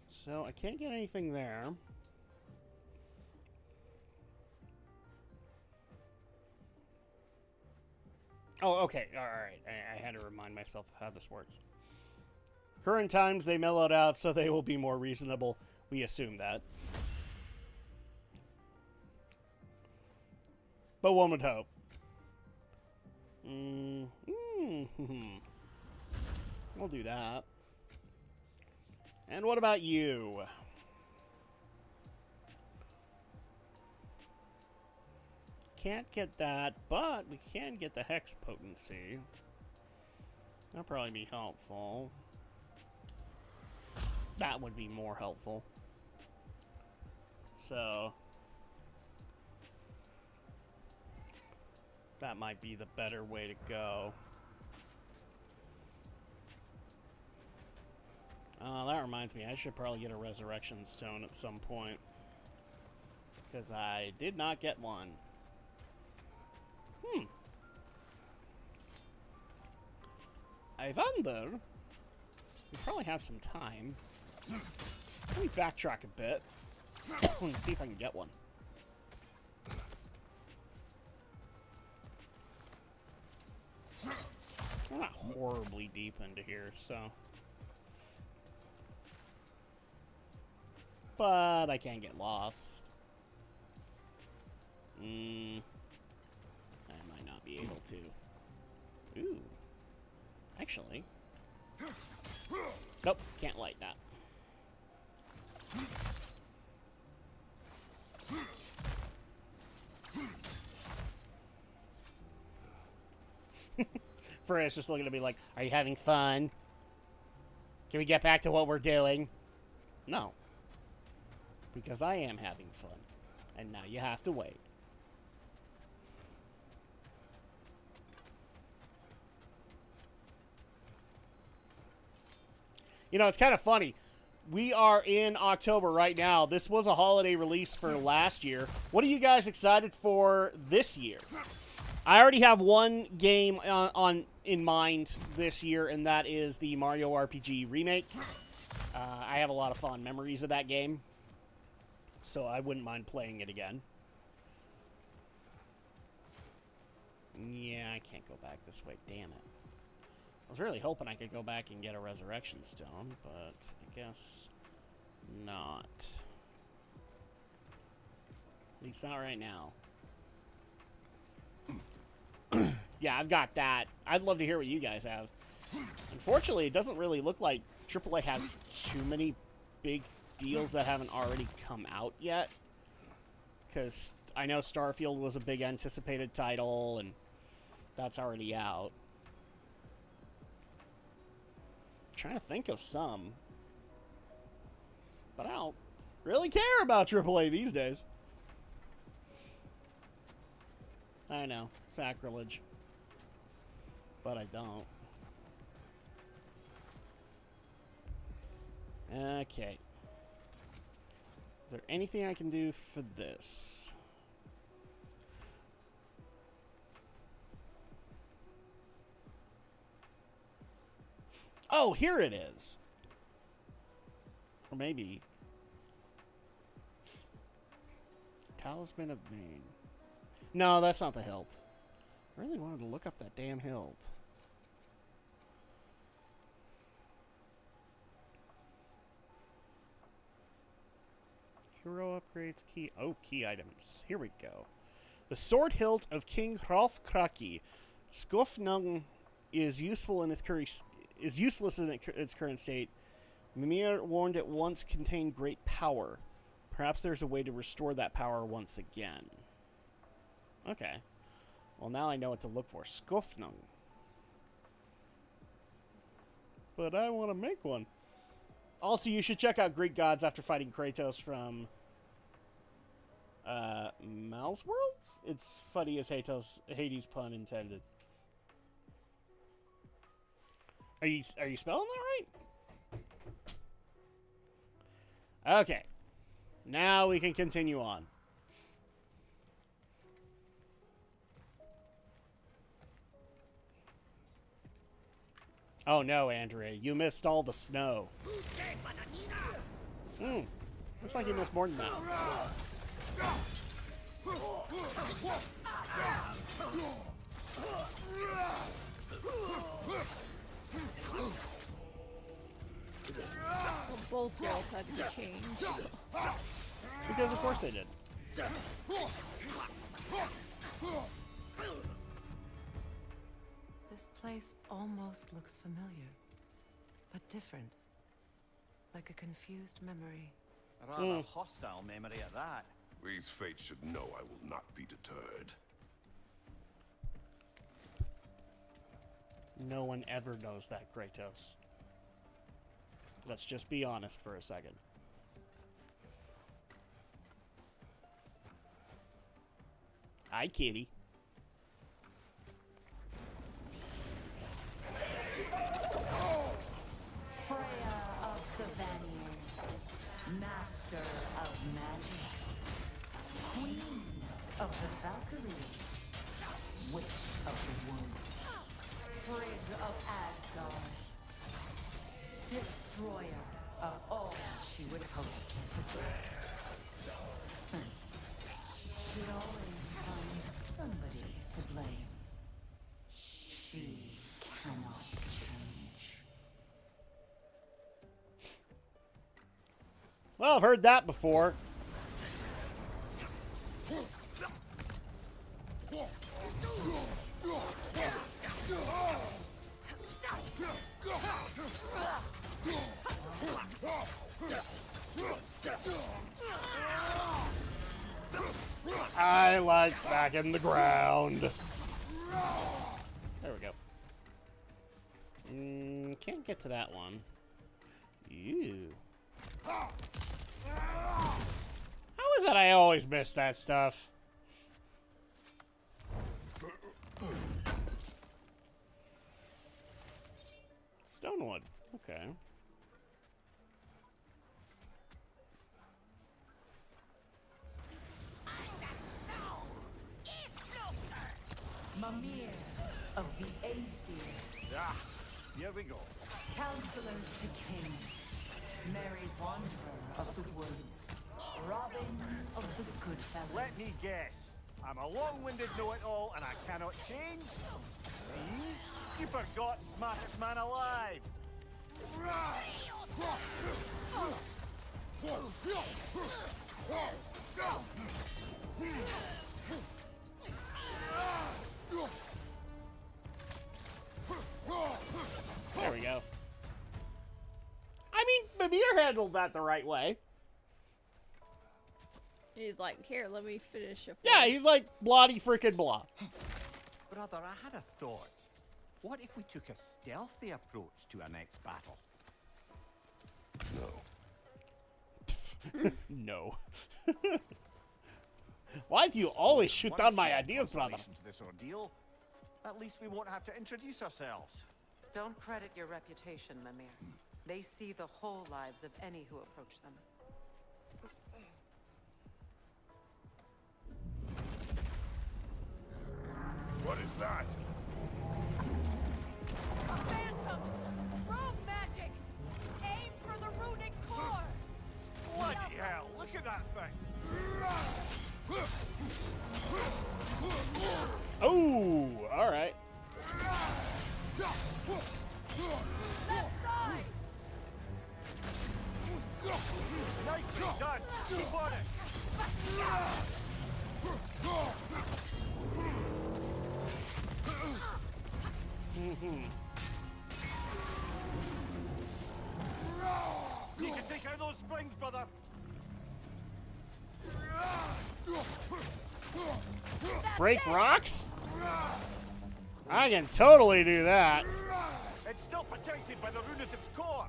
So, I can't get anything there. Oh, okay. Alright. I had to remind myself how this works. Current times, they mellowed out, so they will be more reasonable. We assume that. But one would hope. We'll do that. And what about you? Can't get that, but we can get the hex potency. That'd probably be helpful. That would be more helpful. So that might be the better way to go. That reminds me, I should probably get a resurrection stone at some point. Because I did not get one. I wonder. We probably have some time. Let me backtrack a bit and see if I can get one. We're not horribly deep into here, so. But I can't get lost. I might not be able to. Ooh. Actually. Nope, can't light that. Freya's just looking at me like, are you having fun? Can we get back to what we're doing? No. Because I am having fun. And now you have to wait. You know, it's kind of funny. We are in October right now. This was a holiday release for last year. What are you guys excited for this year? I already have one game in mind this year, and that is the Mario RPG remake. I have a lot of fond memories of that game, so I wouldn't mind playing it again. Yeah, I can't go back this way. Damn it. I was really hoping I could go back and get a resurrection stone, but I guess not. At least not right now. Yeah, I've got that. I'd love to hear what you guys have. Unfortunately, it doesn't really look like AAA has too many big deals that haven't already come out yet. Because I know Starfield was a big anticipated title, and that's already out. I'm trying to think of some. But I don't really care about AAA these days. I know, sacrilege. But I don't. Okay. Is there anything I can do for this? Oh, here it is. Or maybe. Talisman of Maine. No, that's not the hilt. I really wanted to look up that damn hilt. Hero upgrades, key. Oh, key items. Here we go. The sword hilt of King Hrolf Kraki. Skofnung is useful in its useless in its current state. Mimir warned it once contained great power. Perhaps there's a way to restore that power once again. Okay. Well, now I know what to look for. Skofnung. But I want to make one. Also, you should check out Greek Gods after fighting Kratos from Mal's World? It's funny as Hades pun intended. Are you spelling that right? Okay. Now we can continue on. Oh no, Andrea, you missed all the snow. Looks like you missed more than that. Well, both girls had to change. Because of course they did. This place almost looks familiar, but different. Like a confused memory. A rather hostile memory at that. These fates should know I will not be deterred. No one ever knows that, Kratos. Let's just be honest for a second. Hi, kitty. Freya of the Vanir, master of magics, queen of the Valkyries, witch of the woods, Frigg of Asgard, destroyer of all she would hope to protect. She always finds somebody to blame. She cannot change. Well, I've heard that before. I like smacking the ground. There we go. Can't get to that one. Ew. How is it I always miss that stuff? Stonewood. Okay. Mimir of the Aesir, Ah, here we go. counselor to kings, merry wanderer of the woods, Robin of the good fellows. Let me guess. I'm a long-winded know-it-all and I cannot change? See? You forgot smartest man alive. There we go. I mean, Mimir handled that the right way. He's like, here, let me finish it. Yeah, he's like, bloody freaking blah. Brother, I had a thought. What if we took a stealthy approach to our next battle? No. No. Why do you always shoot One down my small ideas, brother? consolation to this ordeal. At least we won't have to introduce ourselves. Don't credit your reputation, Mimir. They see the whole lives of any who approach them. What is that? A phantom! Rogue magic! Aim for the runic core! Bloody hell, look at that thing! Oh, all right. Left side! Nicely done! Keep on it! You can take out those springs, brother! Break rocks? I can totally do that. It's still protected by the Runativ's core!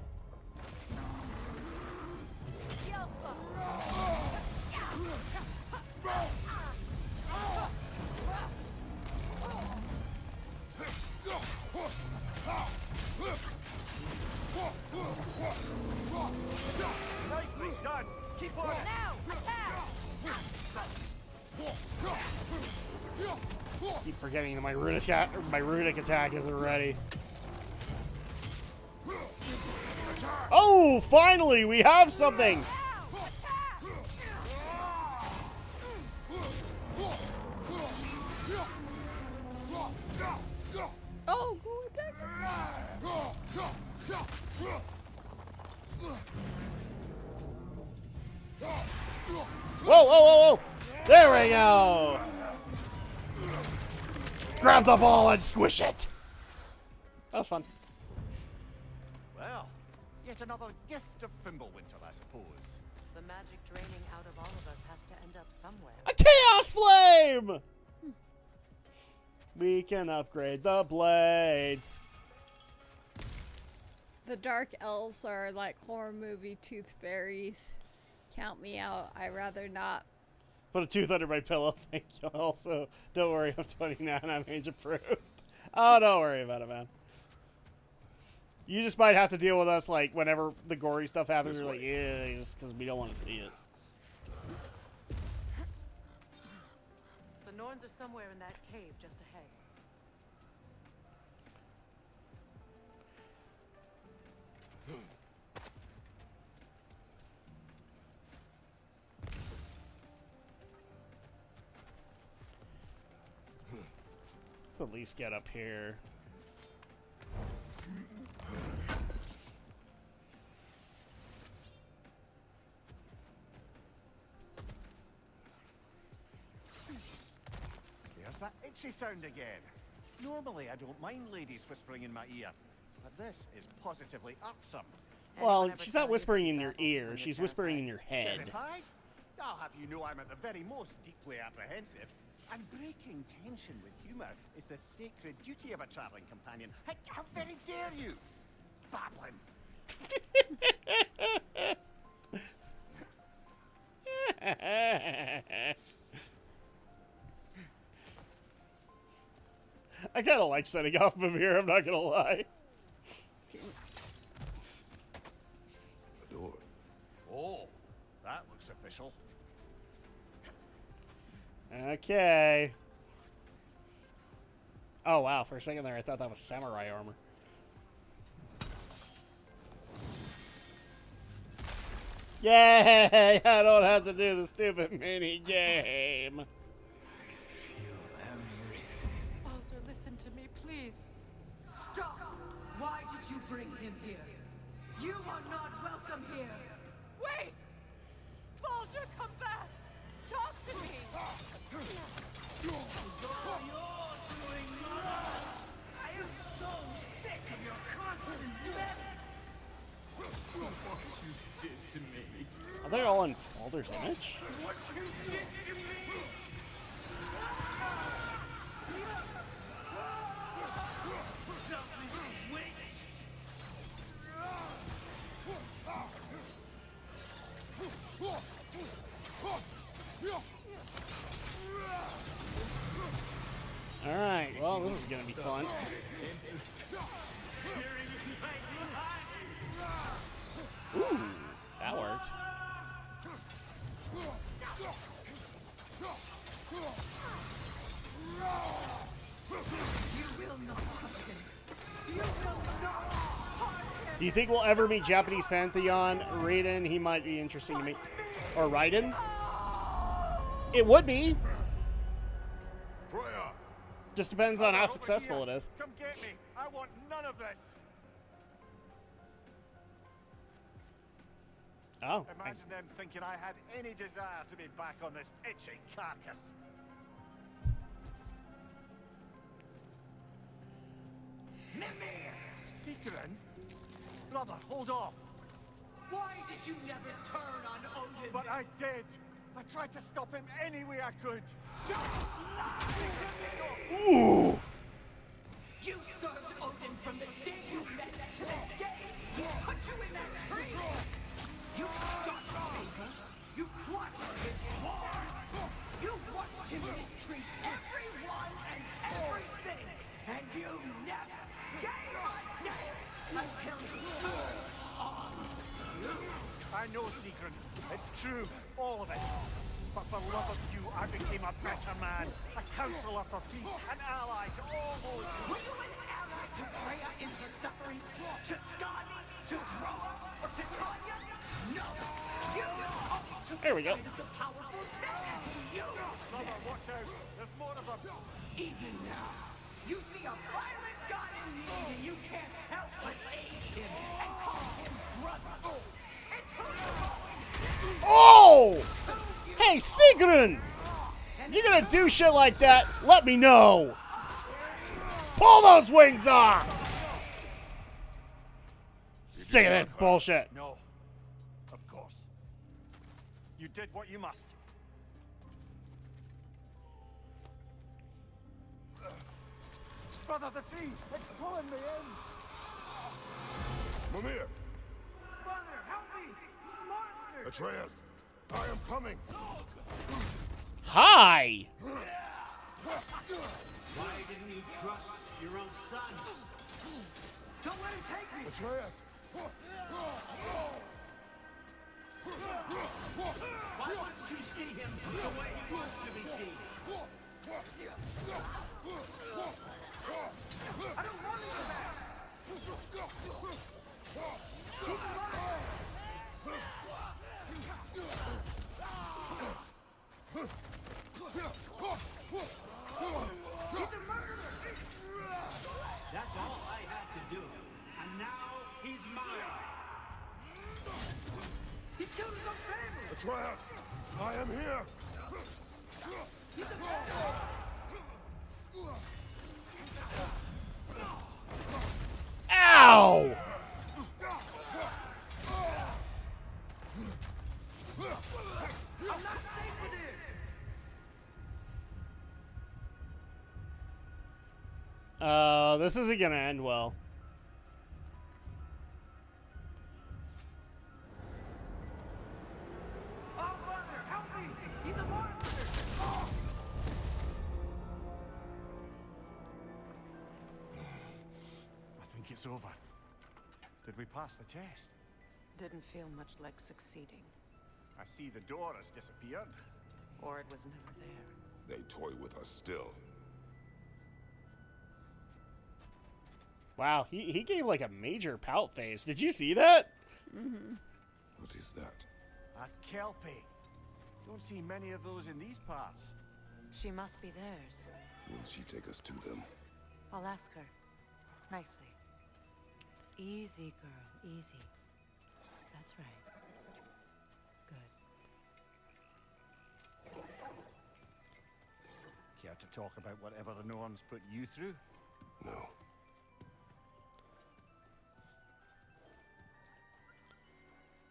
Nicely done! Keep on it! Now, attack! Keep forgetting that my runic attack isn't ready. Oh, finally, we have something. Oh, go attack! Whoa, whoa, whoa, whoa! There we go! Grab the ball and squish it! That was fun. Well, yet another gift of Fimbulwinter, I suppose. The magic draining out of all of us has to end up somewhere. A Chaos Flame! We can upgrade the blades. The dark elves are like horror movie tooth fairies. Count me out. I rather not. Put a tooth under my pillow. Thank you. Also, don't worry. I'm 29. I'm age approved. Oh, don't worry about it, man. You just might have to deal with us, like, whenever the gory stuff happens. We're like, yeah, just because we don't want to see it. The Norns are somewhere in that cave just ahead. Let's at least get up here. There's that itchy sound again. Normally, I don't mind ladies whispering in my ear, but this is positively irksome. Well, she's not whispering in your ear. She's whispering in your head. Terrified? I'll have you know I'm at the very most deeply apprehensive. And breaking tension with humor is the sacred duty of a traveling companion. How very dare you? Babbling. I kind of like setting off Mimir, I'm not gonna lie. The door. Oh, that looks official. Okay. Oh, wow. For a second there, I thought that was samurai armor. Yay! I don't have to do the stupid mini game. Baldur, listen to me, please. Stop! Why did you bring him here? You are not welcome here. Wait! Baldur, come back! Talk to me! I am so sick of your constant what you did to me. Are they all in Baldur's image? What you did to me! Alright, well, this is gonna be fun. Ooh, that worked. Do you think we'll ever meet Japanese Pantheon Raiden? He might be interesting to me. Or Raiden? It would be. Just depends on how successful it is. Come get me. I want none of this. Oh. Imagine them thinking I had any desire to be back on this itchy carcass. Mimir! Seekerin? Brother, hold off. Why did you never turn on Odin? But I did. I tried to stop him any way I could. Ooh! You served Odin from the day you met to the day he put you in that tree! You sought favor, you plotted his war, you watched him mistreat everyone and everything, and you never gave a damn until he turned on you! I know, Seekerin. It's true, all of it. But for love of you, I became a better man, a counselor for peace, an ally to all those who... Were you an ally to Freya in her suffering? To Skadi? To Groa? Or to Tanya? No! You belong to There we go. the powerful you! Brother, watch out. There's more of them. Even now, you see a violent god in need and you can't help but aid him and call him brother. It's who you're going. Oh! Hey, Sigrun! If you're gonna do shit like that, let me know! Pull those wings off! Sick of that bullshit. No. Of course. You did what you must. Brother, the tree! It's pulling me in! Mimir! Mother, help me! Monster! Atreus! I am coming! Hi! Why didn't you trust your own son? Don't let him take me! Atreus! Why wouldn't you see him the way he wants to be seen? I don't want him back! Keep him alive! He's a murderer! That's all I had to do. And now he's mine. He killed his own family! Atreus! I am here! He's a murderer! Ow! I'm not safe with him! This isn't gonna end well. Oh, Father, help me! He's a monster! Oh! I think it's over. Did we pass the test? Didn't feel much like succeeding. I see the door has disappeared. Or it was never there. They toy with us still. Wow, he gave like a major pout face. Did you see that? What is that? A kelpie. Don't see many of those in these parts. She must be theirs. Will she take us to them? I'll ask her. Nicely. Easy, girl. Easy. That's right. Good. Care to talk about whatever the Norns put you through? No.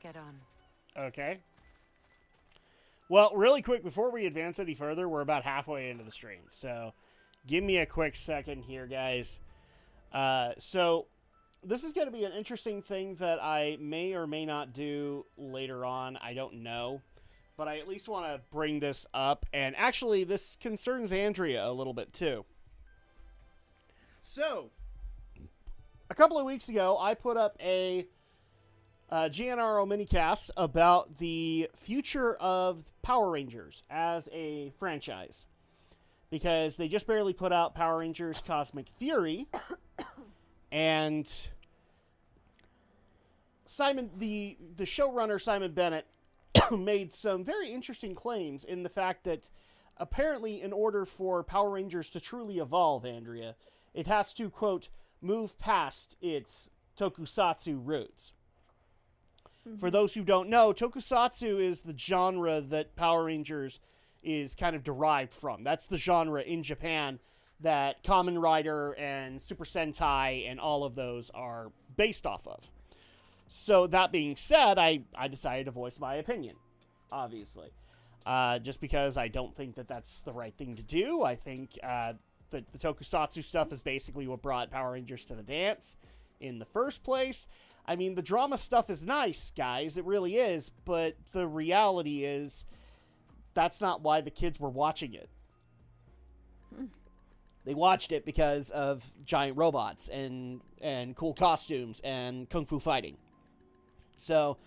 Get on. Okay. Well, really quick, before we advance any further, we're about halfway into the stream. So, give me a quick second here, guys. So, this is going to be an interesting thing that I may or may not do later on. I don't know. But I at least want to bring this up. And actually, this concerns Andrea a little bit, too. So, a couple of weeks ago, I put up a GNRO minicast about the future of Power Rangers as a franchise. Because they just barely put out Power Rangers Cosmic Fury. And Simon, the showrunner, Simon Bennett, made some very interesting claims in the fact that apparently in order for Power Rangers to truly evolve, Andrea, it has to, quote, move past its tokusatsu roots. For those who don't know, tokusatsu is the genre that Power Rangers is kind of derived from. That's the genre in Japan that Kamen Rider and Super Sentai and all of those are based off of. So that being said, I decided to voice my opinion, obviously. Just because I don't think that that's the right thing to do. I think that the tokusatsu stuff is basically what brought Power Rangers to the dance in the first place. I mean, the drama stuff is nice, guys. It really is. But the reality is that's not why the kids were watching it. They watched it because of giant robots and cool costumes and kung fu fighting. So,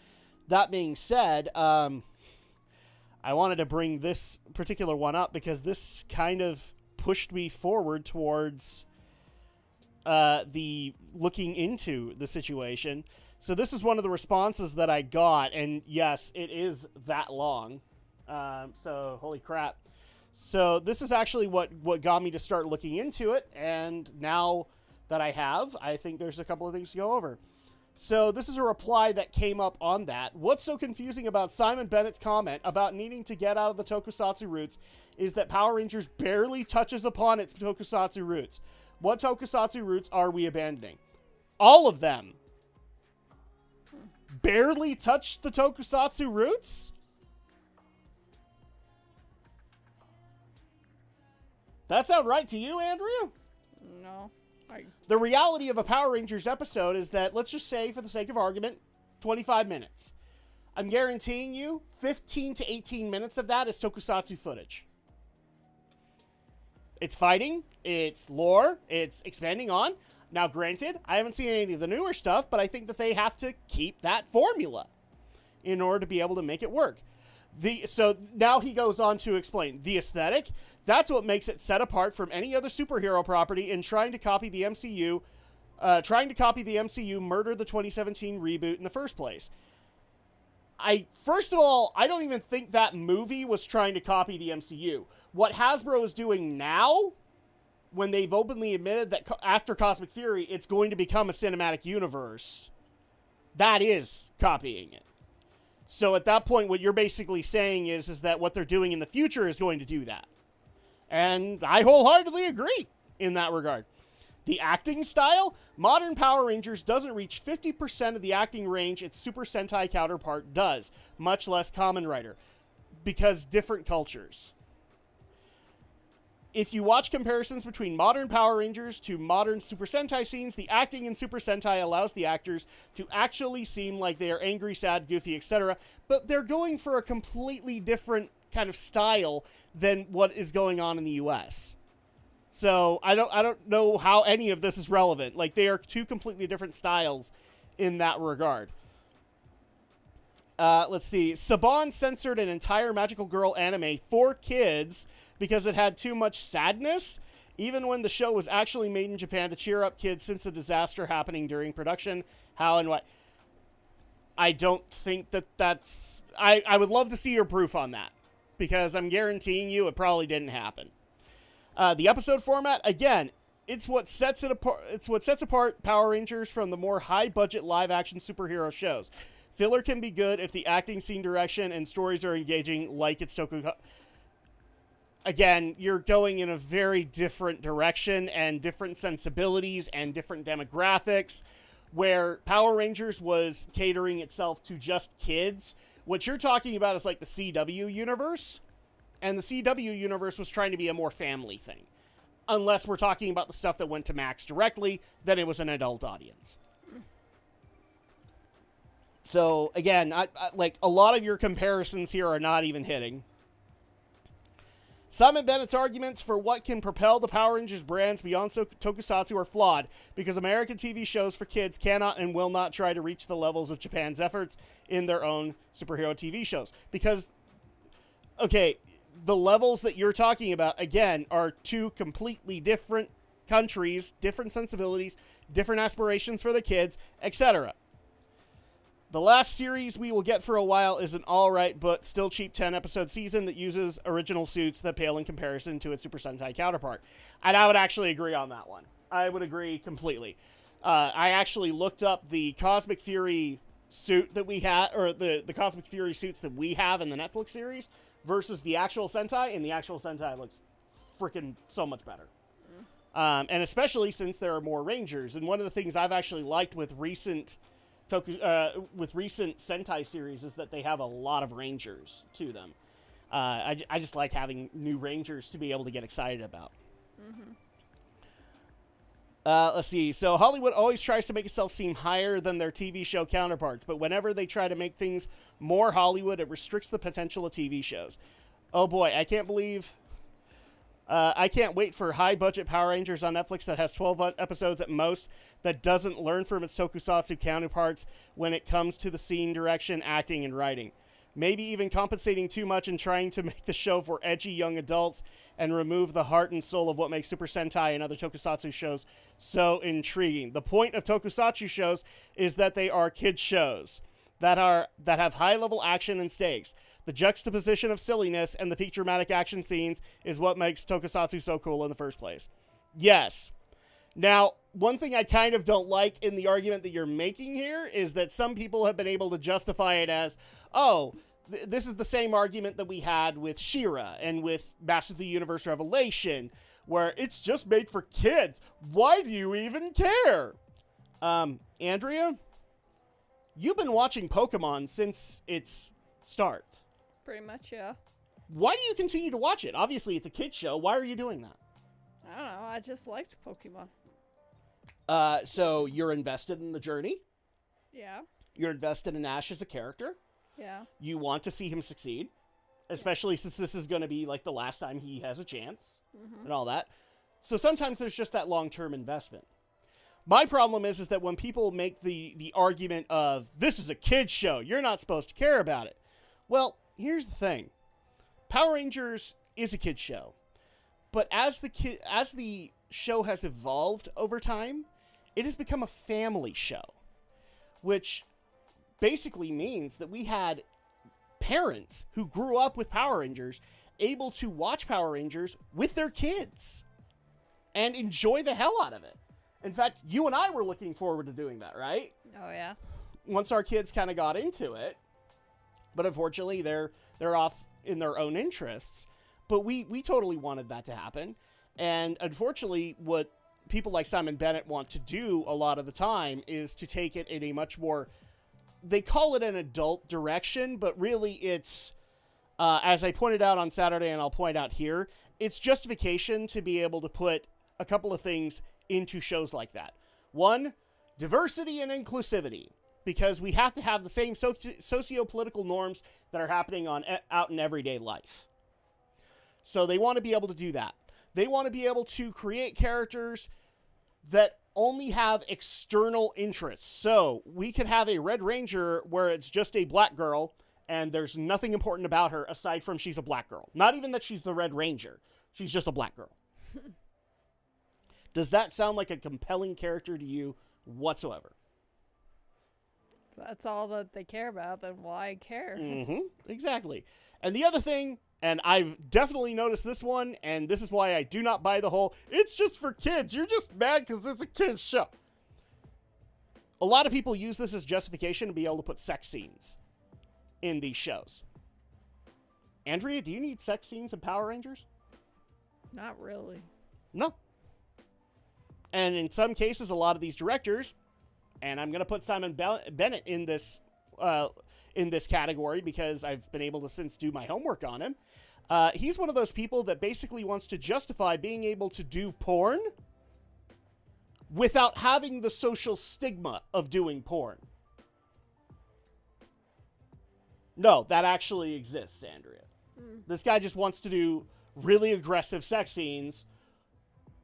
that being said, I wanted to bring this particular one up because this kind of pushed me forward towards the looking into the situation. So this is one of the responses that I got, and yes, it is that long. So, holy crap. So this is actually what got me to start looking into it, and now that I have, I think there's a couple of things to go over. So this is a reply that came up on that. What's so confusing about Simon Bennett's comment about needing to get out of the tokusatsu roots is that Power Rangers barely touches upon its tokusatsu roots. What tokusatsu roots are we abandoning? All of them. Barely touch the tokusatsu roots? That sound right to you, Andrea? No. The reality of a Power Rangers episode is that, let's just say, for the sake of argument, 25 minutes. I'm guaranteeing you 15 to 18 minutes of that is tokusatsu footage. It's fighting, it's lore, it's expanding on. Now, granted, I haven't seen any of the newer stuff, but I think that they have to keep that formula in order to be able to make it work. So now he goes on to explain the aesthetic. That's what makes it set apart from any other superhero property in trying to copy the MCU. Murder the 2017 reboot in the first place. First of all, I don't even think that movie was trying to copy the MCU. What Hasbro is doing now, when they've openly admitted that after Cosmic Fury, it's going to become a cinematic universe, that is copying it. So at that point, what you're basically saying is that what they're doing in the future is going to do that. And I wholeheartedly agree in that regard. The acting style, modern Power Rangers doesn't reach 50% of the acting range its Super Sentai counterpart does, much less Kamen Rider, because different cultures. If you watch comparisons between modern Power Rangers to modern Super Sentai scenes, the acting in Super Sentai allows the actors to actually seem like they are angry, sad, goofy, etc., but they're going for a completely different kind of style than what is going on in the US. So I don't know how any of this is relevant. Like, they are two completely different styles in that regard. Let's see. Saban censored an entire Magical Girl anime for kids because it had too much sadness, even when the show was actually made in Japan to cheer up kids since a disaster happening during production. How and what? I don't think that's... I would love to see your proof on that, because I'm guaranteeing you it probably didn't happen. The episode format, again, it's what sets it apart. It's what sets apart Power Rangers from the more high-budget live-action superhero shows. Filler can be good if the acting, scene direction, and stories are engaging, like it's Toku. Again, you're going in a very different direction and different sensibilities and different demographics, where Power Rangers was catering itself to just kids. What you're talking about is like the CW universe. And the CW universe was trying to be a more family thing. Unless we're talking about the stuff that went to Max directly, then it was an adult audience. So, again, I like, a lot of your comparisons here are not even hitting. Simon Bennett's arguments for what can propel the Power Rangers brands beyond tokusatsu are flawed, because American TV shows for kids cannot and will not try to reach the levels of Japan's efforts in their own superhero TV shows. Because, okay, the levels that you're talking about, again, are two completely different countries, different sensibilities, different aspirations for the kids, etc. The last series we will get for a while is an alright but still cheap 10-episode season that uses original suits that pale in comparison to its Super Sentai counterpart. And I would actually agree on that one. I would agree completely. I actually looked up the Cosmic Fury suit that we had, or the Cosmic Fury suits that we have in the Netflix series versus the actual Sentai, and the actual Sentai looks freaking so much better. And especially since there are more Rangers. And one of the things I've actually liked with recent Sentai series is that they have a lot of Rangers to them. I just like having new Rangers to be able to get excited about. Mm-hmm. Let's see. So Hollywood always tries to make itself seem higher than their TV show counterparts, but whenever they try to make things more Hollywood, it restricts the potential of TV shows. Oh boy, I can't wait for high-budget Power Rangers on Netflix that has 12 episodes at most, that doesn't learn from its tokusatsu counterparts when it comes to the scene direction, acting, and writing. Maybe even compensating too much and trying to make the show for edgy young adults and remove the heart and soul of what makes Super Sentai and other tokusatsu shows so intriguing. The point of tokusatsu shows is that they are kids shows that have high-level action and stakes. The juxtaposition of silliness and the peak dramatic action scenes is what makes tokusatsu so cool in the first place. Yes. Now, one thing I kind of don't like in the argument that you're making here is that some people have been able to justify it as, oh, this is the same argument that we had with She-Ra and with Masters of the Universe Revelation, where it's just made for kids. Why do you even care? Andrea, you've been watching Pokemon since its start. Pretty much, yeah. Why do you continue to watch it? Obviously, it's a kid's show. Why are you doing that? I don't know. I just liked Pokemon. So you're invested in the journey. Yeah. You're invested in Ash as a character. Yeah. You want to see him succeed, especially since this is going to be like the last time he has a chance and all that. So sometimes there's just that long-term investment. My problem is that when people make the argument of, this is a kid's show, you're not supposed to care about it. Well, here's the thing. Power Rangers is a kid's show. But as the show has evolved over time, it has become a family show. Which basically means that we had parents who grew up with Power Rangers able to watch Power Rangers with their kids and enjoy the hell out of it. In fact, you and I were looking forward to doing that, right? Oh, yeah. Once our kids kind of got into it. But unfortunately, they're off in their own interests. But we totally wanted that to happen. And unfortunately, what people like Simon Bennett want to do a lot of the time is to take it in a much more, they call it an adult direction, but really it's, as I pointed out on Saturday and I'll point out here, it's justification to be able to put a couple of things into shows like that. One, diversity and inclusivity, because we have to have the same socio-political norms that are happening out in everyday life. So they want to be able to do that. They want to be able to create characters that only have external interests. So we could have a Red Ranger where it's just a black girl and there's nothing important about her aside from she's a black girl. Not even that she's the Red Ranger. She's just a black girl. Does that sound like a compelling character to you whatsoever? If that's all that they care about, then why care? Mm-hmm. Exactly. And the other thing, and I've definitely noticed this one, and this is why I do not buy the whole, it's just for kids. You're just mad because it's a kid's show. A lot of people use this as justification to be able to put sex scenes in these shows. Andrea, do you need sex scenes in Power Rangers? Not really. No. And in some cases, a lot of these directors, and I'm going to put Simon Bennett in this category because I've been able to since do my homework on him. He's one of those people that basically wants to justify being able to do porn without having the social stigma of doing porn. No, that actually exists, Andrea. This guy just wants to do really aggressive sex scenes,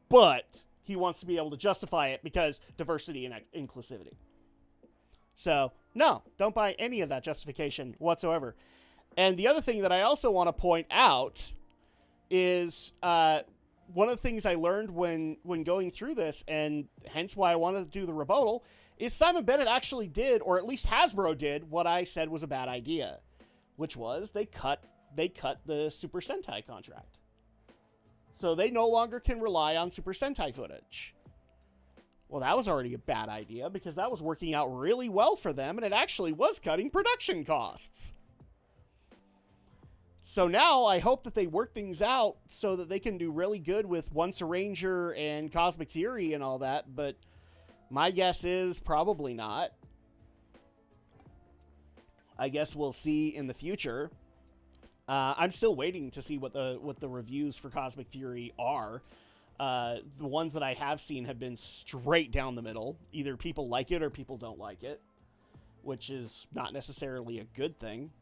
but he wants to be able to justify it because diversity and inclusivity. So, no, don't buy any of that justification whatsoever. And the other thing that I also want to point out is one of the things I learned when going through this, and hence why I wanted to do the rebuttal, is Simon Bennett actually did, or at least Hasbro did, what I said was a bad idea, which was they cut the Super Sentai contract. So they no longer can rely on Super Sentai footage. Well, that was already a bad idea because that was working out really well for them, and it actually was cutting production costs. So now I hope that they work things out so that they can do really good with Once a Ranger and Cosmic Fury and all that, but my guess is probably not. I guess we'll see in the future. I'm still waiting to see what the reviews for Cosmic Fury are. The ones that I have seen have been straight down the middle. Either people like it or people don't like it, which is not necessarily a good thing.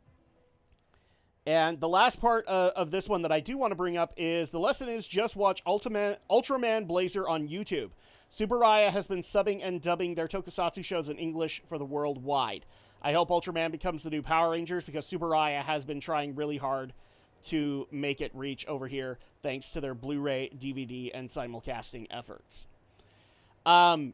And the last part of this one that I do want to bring up is the lesson is just watch Ultraman Blazer on YouTube. Super Raya has been subbing and dubbing their tokusatsu shows in English for the worldwide. I hope Ultraman becomes the new Power Rangers because Super Raya has been trying really hard to make it reach over here thanks to their Blu-ray, DVD, and simulcasting efforts. I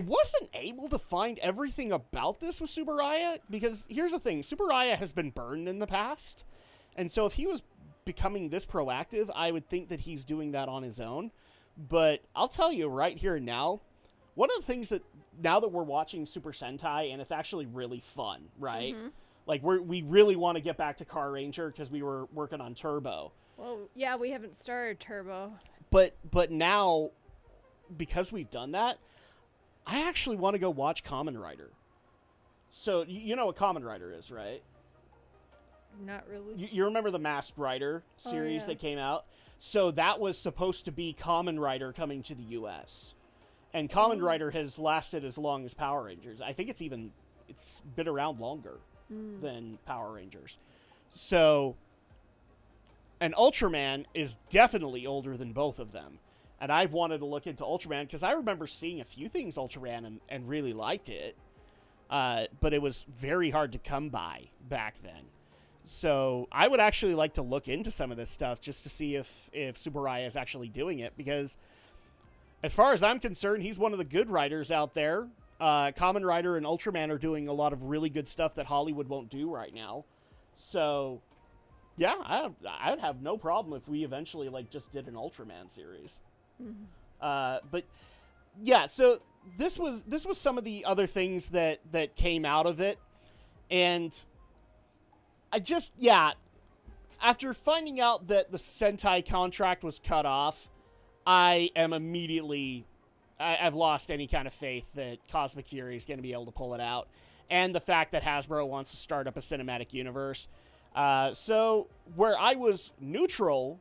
wasn't able to find everything about this with Super Raya because here's the thing. Super Raya has been burned in the past. And so if he was becoming this proactive, I would think that he's doing that on his own. But I'll tell you right here and now, one of the things that now that we're watching Super Sentai and it's actually really fun, right? Mm-hmm. Like we really want to get back to Car Ranger because we were working on Turbo. Well, yeah, we haven't started Turbo. But now, because we've done that, I actually want to go watch Kamen Rider. So you know what Kamen Rider is, right? Not really. You remember the Masked Rider series yeah. that came out? So that was supposed to be Kamen Rider coming to the U.S. And Kamen Rider has lasted as long as Power Rangers. I think it's been around longer than Power Rangers. So, and Ultraman is definitely older than both of them. And I've wanted to look into Ultraman because I remember seeing a few things Ultraman and really liked it. But it was very hard to come by back then. So I would actually like to look into some of this stuff just to see if Tsuburaya is actually doing it, because as far as I'm concerned, he's one of the good writers out there. Kamen Rider and Ultraman are doing a lot of really good stuff that Hollywood won't do right now. So, yeah, I'd have no problem if we eventually just did an Ultraman series. But yeah, so this was some of the other things that came out of it, and I just, after finding out that the Sentai contract was cut off, I am immediately, I've lost any kind of faith that Cosmic Fury is going to be able to pull it out. And the fact that Hasbro wants to start up a cinematic universe. So where I was neutral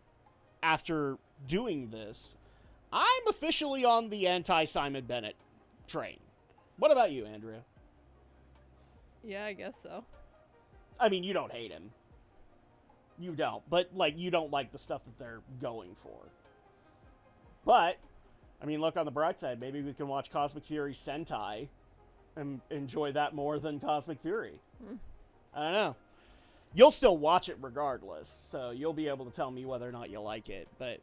after doing this, I'm officially on the anti-Simon Bennett train. What about you, Andrea? Yeah, I guess so. I mean, you don't hate him. You don't. But, you don't like the stuff that they're going for. But, I mean, look on the bright side. Maybe we can watch Cosmic Fury Sentai and enjoy that more than Cosmic Fury. I don't know. You'll still watch it regardless, so you'll be able to tell me whether or not you like it. But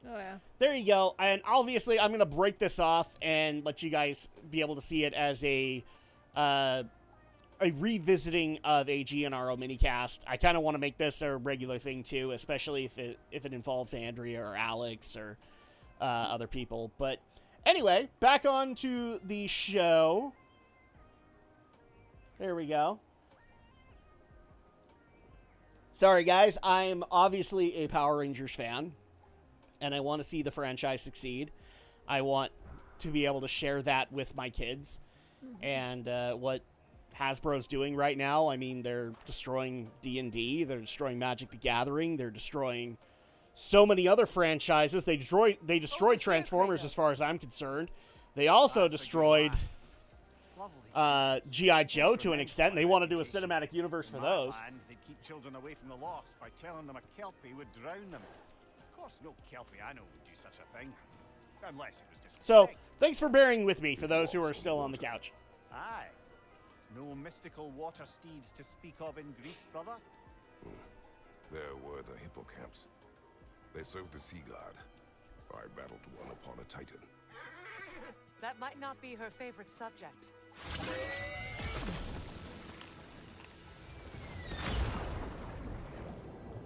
there you go. And obviously, I'm going to break this off and let you guys be able to see it as a revisiting of a GNRO minicast. I kind of want to make this a regular thing too, especially if it involves Andrea or Alex or other people. But anyway, back on to the show. There we go. Sorry, guys. I'm obviously a Power Rangers fan, and I want to see the franchise succeed. I want to be able to share that with my kids. And what Hasbro's doing right now, I mean, they're destroying D&D, they're destroying Magic the Gathering, they're destroying so many other franchises. They destroyed Transformers as far as I'm concerned. They also destroyed G.I. Joe to an extent. They want to do a cinematic universe for those. They keep children away from the lost by telling them a Kelpie would drown them. Of course, no Kelpie I know would do such a thing. Unless it was disrespect. So, thanks for bearing with me for those who are still on the couch. Aye. No mystical water steeds to speak of in Greece, brother? There were the hippocamps. They served the sea god. I battled one upon a titan. That might not be her favorite subject.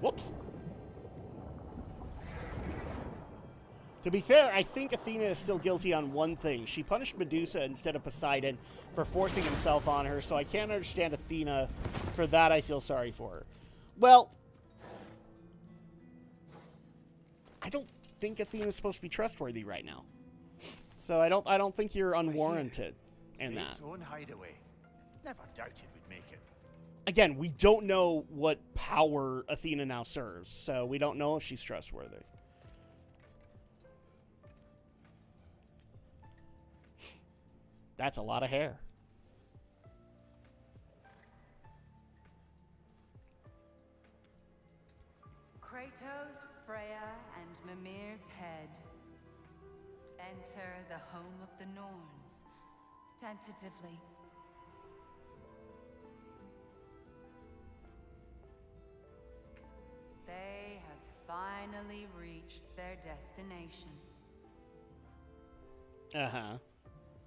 Whoops. To be fair, I think Athena is still guilty on one thing. She punished Medusa instead of Poseidon for forcing himself on her, so I can't understand Athena. For that, I feel sorry for her. Well, I don't think Athena's supposed to be trustworthy right now. So I don't think you're unwarranted in that. Fate's own hideaway. Never doubted we'd make it. Again, we don't know what power Athena now serves, so we don't know if she's trustworthy. That's a lot of hair. Kratos, Freya, and Mimir's head. Enter the home of the Norns, tentatively. They have finally reached their destination. Uh-huh.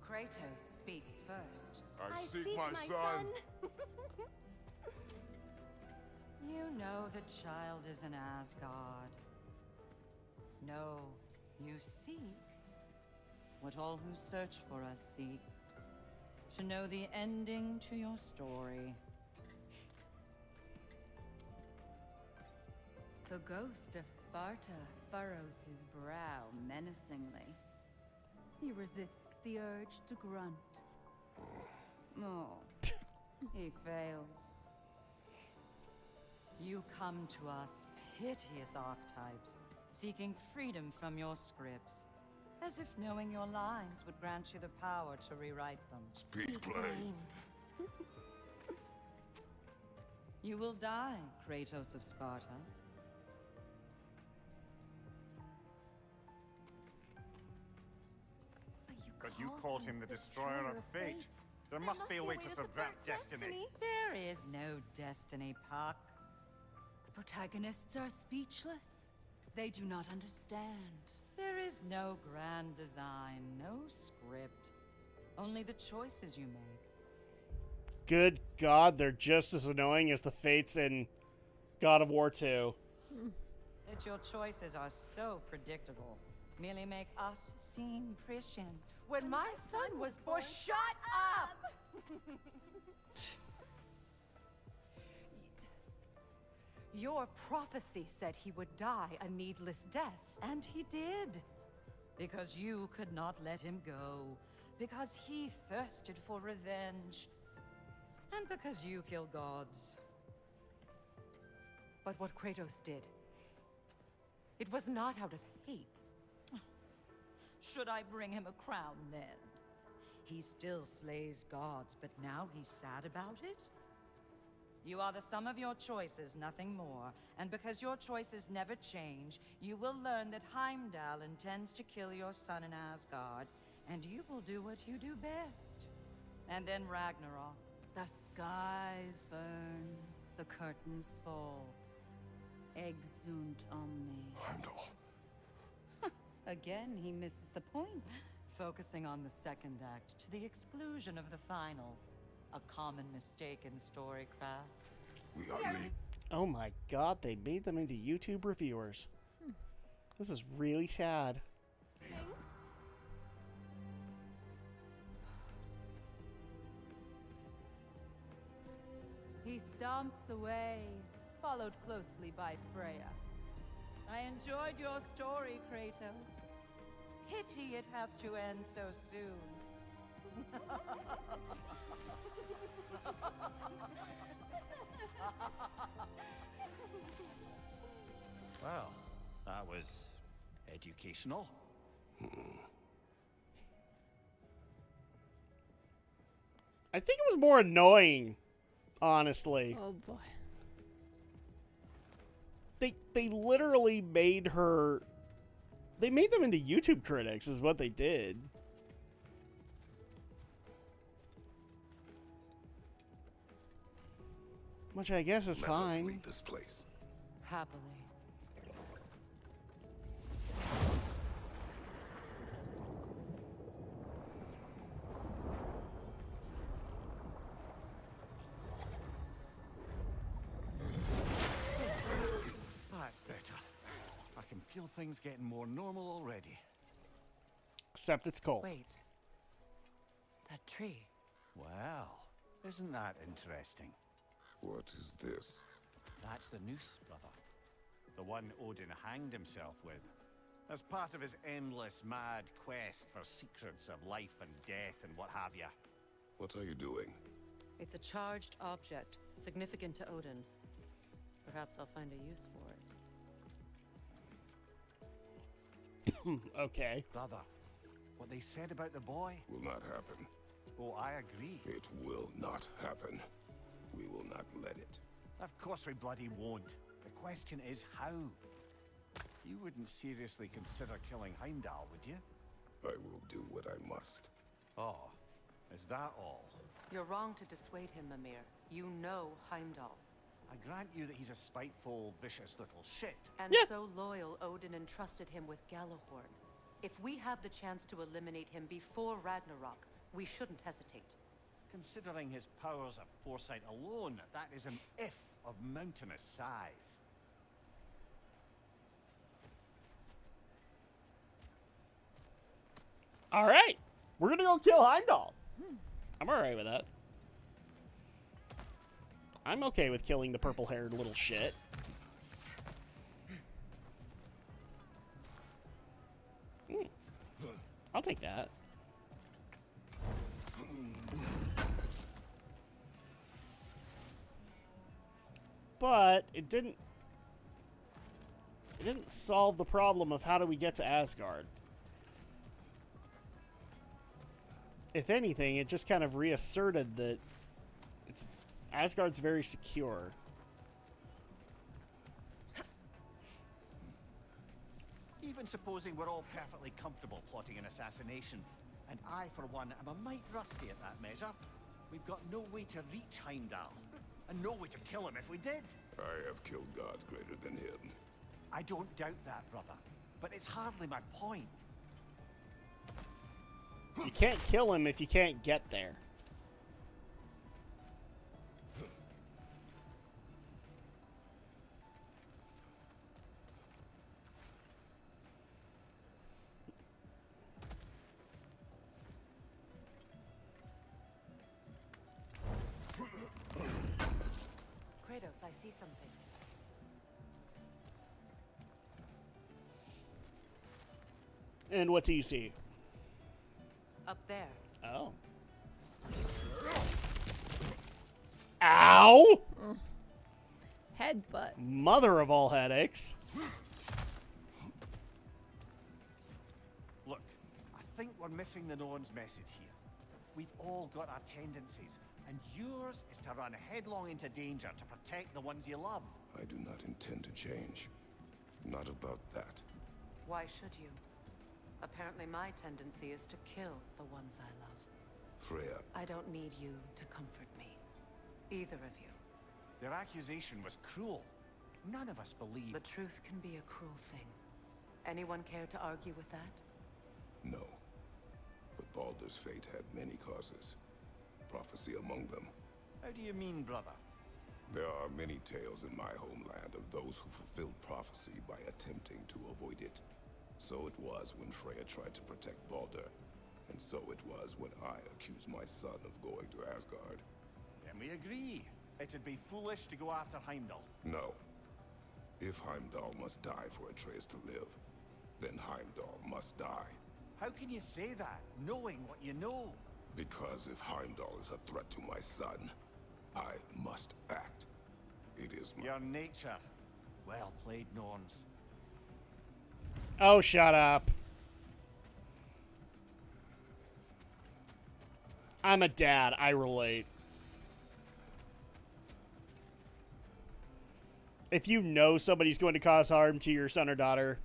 Kratos speaks first. I seek my son. You know the child is an Asgard. No, you seek what all who search for us seek. To know the ending to your story. The ghost of Sparta furrows his brow menacingly. He resists the urge to grunt. Oh, he fails. You come to us, piteous archetypes, seeking freedom from your scripts, as if knowing your lines would grant you the power to rewrite them. Speak plain. You will die, Kratos of Sparta. But you called him the destroyer of fate. There must be a way to subvert destiny. There is no destiny, Puck. The protagonists are speechless. They do not understand. There is no grand design, no script. Only the choices you make. Good God, they're just as annoying as the fates in God of War 2. That your choices are so predictable merely make us seem prescient. When my son was born, shut up! Your prophecy said he would die a needless death. And he did. Because you could not let him go. Because he thirsted for revenge. And because you kill gods. But what Kratos did, it was not out of hate. Should I bring him a crown then? He still slays gods, but now he's sad about it? You are the sum of your choices, nothing more. And because your choices never change, you will learn that Heimdall intends to kill your son in Asgard, and you will do what you do best. And then Ragnarok. The skies burn, the curtains fall. Exunt omnes. Heimdall. Again, he misses the point. Focusing on the second act to the exclusion of the final. A common mistake in storycraft. We are leaving. Oh my God, they made them into YouTube reviewers. This is really sad. He stomps away, followed closely by Freya. I enjoyed your story, Kratos. Pity it has to end so soon. Well, that was educational. I think it was more annoying, honestly. Oh boy. They literally made her... They made them into YouTube critics, is what they did. Which I guess is Let fine. us leave this place. Happily. That's better. I can feel things getting more normal already. Except it's cold. Wait. That tree. Well, isn't that interesting? What is this? That's the noose, brother. The one Odin hanged himself with. As part of his endless, mad quest for secrets of life and death and what have you. What are you doing? It's a charged object, significant to Odin. Perhaps I'll find a use for it. Okay. Brother, what they said about the boy? Will not happen. Oh, I agree. It will not happen. We will not let it. Of course we bloody won't. The question is how. You wouldn't seriously consider killing Heimdall, would you? I will do what I must. Oh, is that all? You're wrong to dissuade him, Mimir. You know Heimdall. I grant you that he's a spiteful, vicious little shit. And so loyal, Odin entrusted him with Gjallarhorn. If we have the chance to eliminate him before Ragnarok, we shouldn't hesitate. Considering his powers of foresight alone, that is an if of mountainous size. All right. We're going to go kill Heimdall. I'm all right with that. I'm okay with killing the purple-haired little shit. I'll take that. but it didn't solve the problem of how do we get to Asgard. If anything, it just kind of reasserted that Asgard's very secure. Even supposing we're all perfectly comfortable plotting an assassination, and I, for one, am a mite rusty at that measure, we've got no way to reach Heimdall, and no way to kill him if we did. I have killed gods greater than him. I don't doubt that, brother, but it's hardly my point. You can't kill him if you can't get there. Kratos, I see something. And what do you see? Up there. Oh. Ow! Headbutt. Mother of all headaches. Look, I think we're missing the Norn's message here. We've all got our tendencies, and yours is to run headlong into danger to protect the ones you love. I do not intend to change. Not about that. Why should you? Apparently my tendency is to kill the ones I love. Freya. I don't need you to comfort me. Either of you. Their accusation was cruel. None of us believe. The truth can be a cruel thing. Anyone care to argue with that? No. But Baldur's fate had many causes. Prophecy among them. How do you mean, brother? There are many tales in my homeland of those who fulfilled prophecy by attempting to avoid it. So it was when Freya tried to protect Baldur. And so it was when I accused my son of going to Asgard. Then we agree. It'd be foolish to go after Heimdall. No. If Heimdall must die for Atreus to live, then Heimdall must die. How can you say that, knowing what you know? Because if Heimdall is a threat to my son, I must act. It is my... Your nature. Well played, Norns. Oh, shut up. I'm a dad. I relate. If you know somebody's going to cause harm to your son or daughter,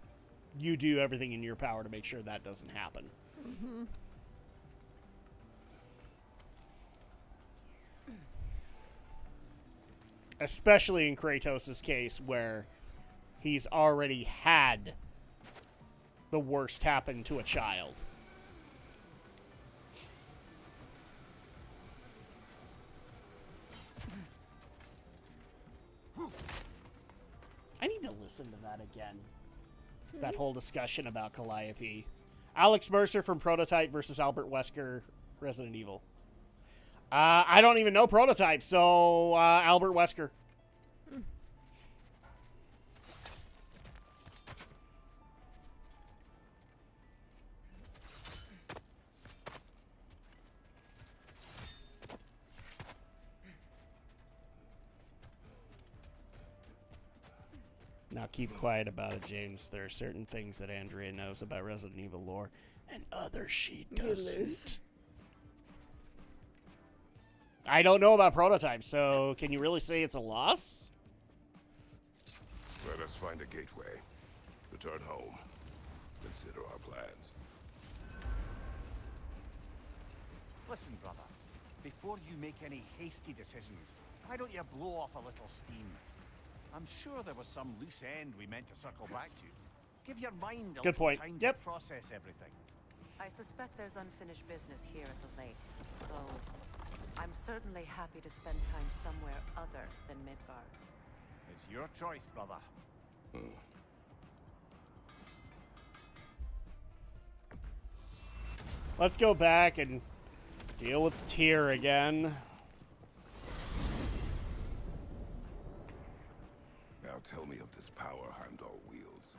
you do everything in your power to make sure that doesn't happen. Mm-hmm. Especially in Kratos' case, where he's already had the worst happen to a child. I need to listen to that again. That whole discussion about Calliope. Alex Mercer from Prototype versus Albert Wesker, Resident Evil. I don't even know Prototype, so Albert Wesker. Now keep quiet about it, James. There are certain things that Andrea knows about Resident Evil lore, and others she doesn't. I don't know about Prototype, so can you really say it's a loss? Let us find a gateway. Return home. Consider our plans. Listen, brother. Before you make any hasty decisions, why don't you blow off a little steam? I'm sure there was some loose end we meant to circle back to. Give your mind a Good little point. time Yep. to process everything. I suspect there's unfinished business here at the lake, though I'm certainly happy to spend time somewhere other than Midgard. It's your choice, brother. Let's go back and deal with Tyr again. Now tell me of this power Heimdall wields.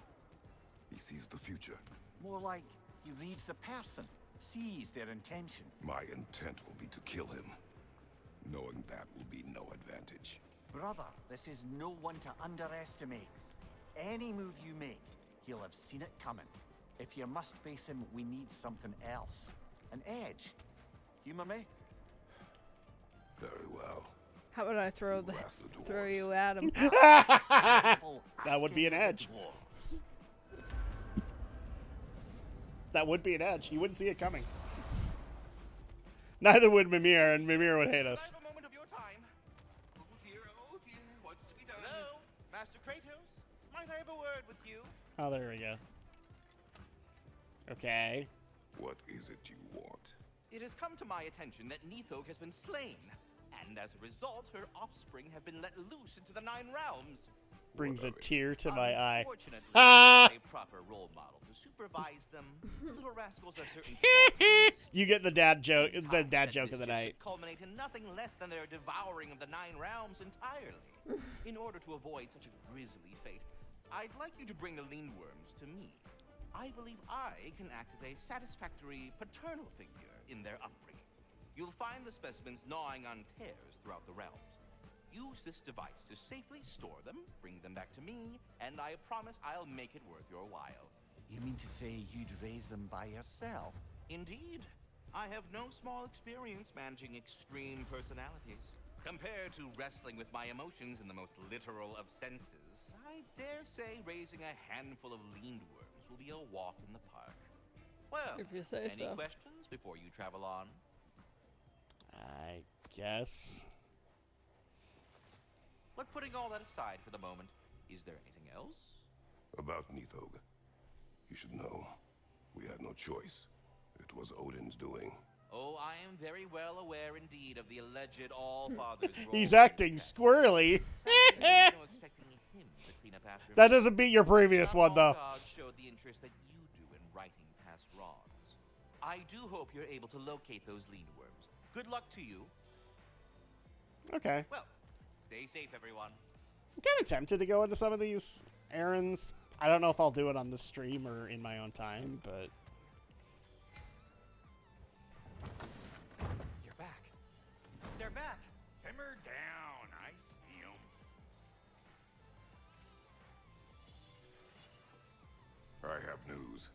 He sees the future. More like he reads the person, sees their intention. My intent will be to kill him. Knowing that will be no advantage. Brother, this is no one to underestimate. Any move you make, he'll have seen it coming. If you must face him, we need something else. An edge. Humor me? Very well. How about I throw You ask the dwarves. throw you at him? That would be an edge. That would be an edge. You wouldn't see it coming. Neither would Mimir, and Mimir would hate us. A moment of your time. Oh dear, what's to be done? Hello, Master Kratos. Might I have a word with you? Oh, there we go. Okay. What is it you want? It has come to my attention that Nithog has been slain, and as a result, her offspring have been let loose into the Nine Realms. Brings a tear to my eye. Unfortunately, Ah! a proper role model to supervise them. The little rascals are certain to fall to this. You get the dad joke. The dad joke of the night. Culminate in nothing less than their devouring of the Nine Realms entirely. In order to avoid such a grisly fate, I'd like you to bring the Leanworms to me. I believe I can act as a satisfactory paternal figure in their upbringing. You'll find the specimens gnawing on tears throughout the realms. Use this device to safely store them, bring them back to me, and I promise I'll make it worth your while. You mean to say you'd raise them by yourself? Indeed. I have no small experience managing extreme personalities. Compared to wrestling with my emotions in the most literal of senses, I dare say raising a handful of Leanworms will be a walk in the park. Well, If you say any so. questions before you travel on? I guess. But putting all that aside for the moment, is there anything else? About Nithog. You should know. We had no choice. It was Odin's doing. Oh, I am very well aware indeed of the alleged All-Father's role. He's acting squirrely. Sadly, there's no expecting him to clean up after That himself. doesn't beat your previous Not one, all though. gods showed the interest that you do in righting past wrongs. I do hope you're able to locate those Leanworms. Good luck to you. Okay. Well, stay safe, everyone. I'm kind of tempted to go into some of these errands. I don't know if I'll do it on the stream or in my own time, but... You're back. They're back. Simmer down. I see 'em. I have news.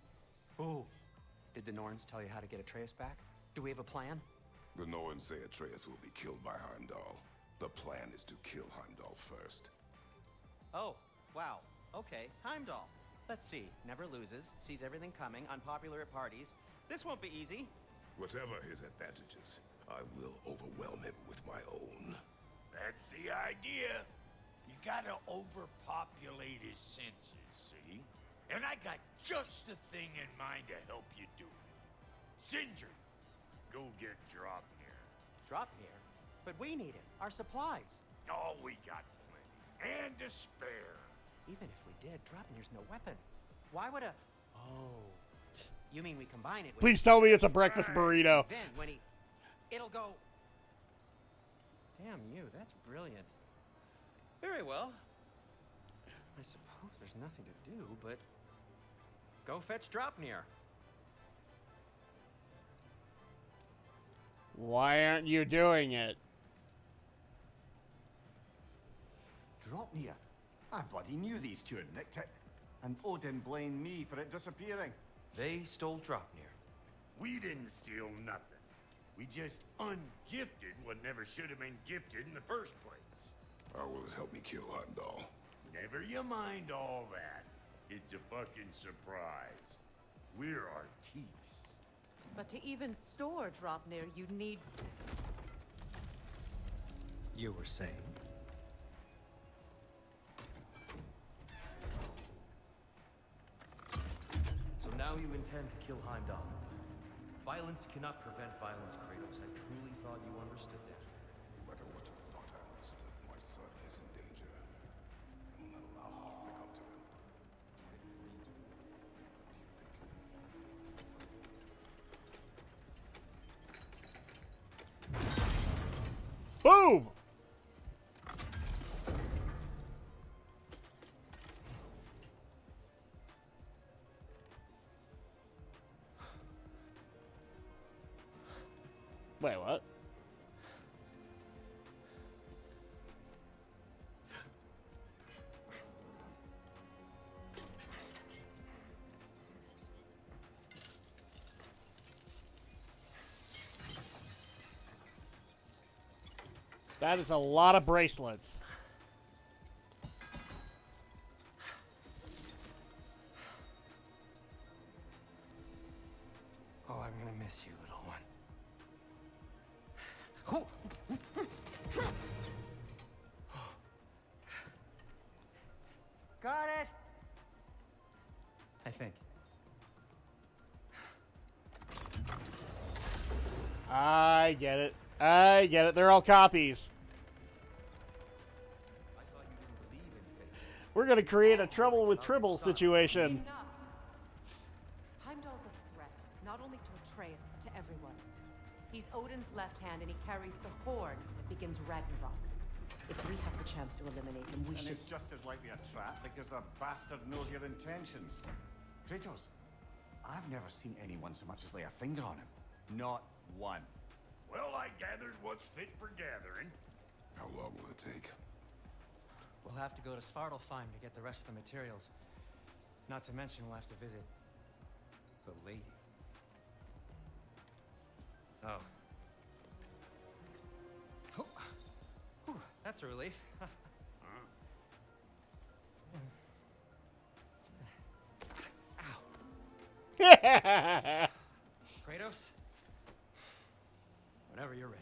Oh. Did the Norns tell you how to get Atreus back? Do we have a plan? The Norns say Atreus will be killed by Heimdall. The plan is to kill Heimdall first. Oh, wow. Okay, Heimdall. Let's see. Never loses, sees everything coming, unpopular at parties. This won't be easy. Whatever his advantages, I will overwhelm him with my own. That's the idea. You gotta overpopulate his senses, see? And I got just the thing in mind to help you do it. Sindri, go get Dropnir. Dropnir? But we need it. Our supplies. Oh, we got plenty. And to spare. Even if we did, Dropnir's no weapon. Why would a... Oh. You mean we combine it with... Please tell me it's a breakfast burrito. Then when he... It'll go... Damn you, that's brilliant. Very well. I suppose there's nothing to do, but... Go fetch Dropnir. Why aren't you doing it? Dropnir. I bloody knew these two had nicked it. And Odin blamed me for it disappearing. They stole Dropnir. We didn't steal nothing. We just ungifted what never should have been gifted in the first place. How will it help me kill Heimdall? Never you mind all that. It's a fucking surprise. We're artistes. But to even store Dropnir, you'd need... You were saying? So now you intend to kill Heimdall. Violence cannot prevent violence, Kratos. I truly thought you understood that. No matter what you thought I understood, my son is in danger. I will not allow harm to come to him. Boom! Wait, what? That is a lot of bracelets. Oh, I'm gonna miss you, little one. Got it! I think. I get it. I get it. They're all copies. We're gonna create a trouble with Tribble situation. Heimdall's a threat, not only to Atreus, but to everyone. He's Odin's left hand, and he carries the horn that begins Ragnarok. If we have the chance to eliminate him, we should... it's just as likely a trap because the bastard knows your intentions. Kratos, I've never seen anyone so much as lay a finger on him. Not one. Well, I gathered what's fit for gathering. How long will it take? We'll have to go to Svartalfheim to get the rest of the materials. Not to mention we'll have to visit the lady. Oh. Whew, that's a relief. Kratos? Whenever you're ready.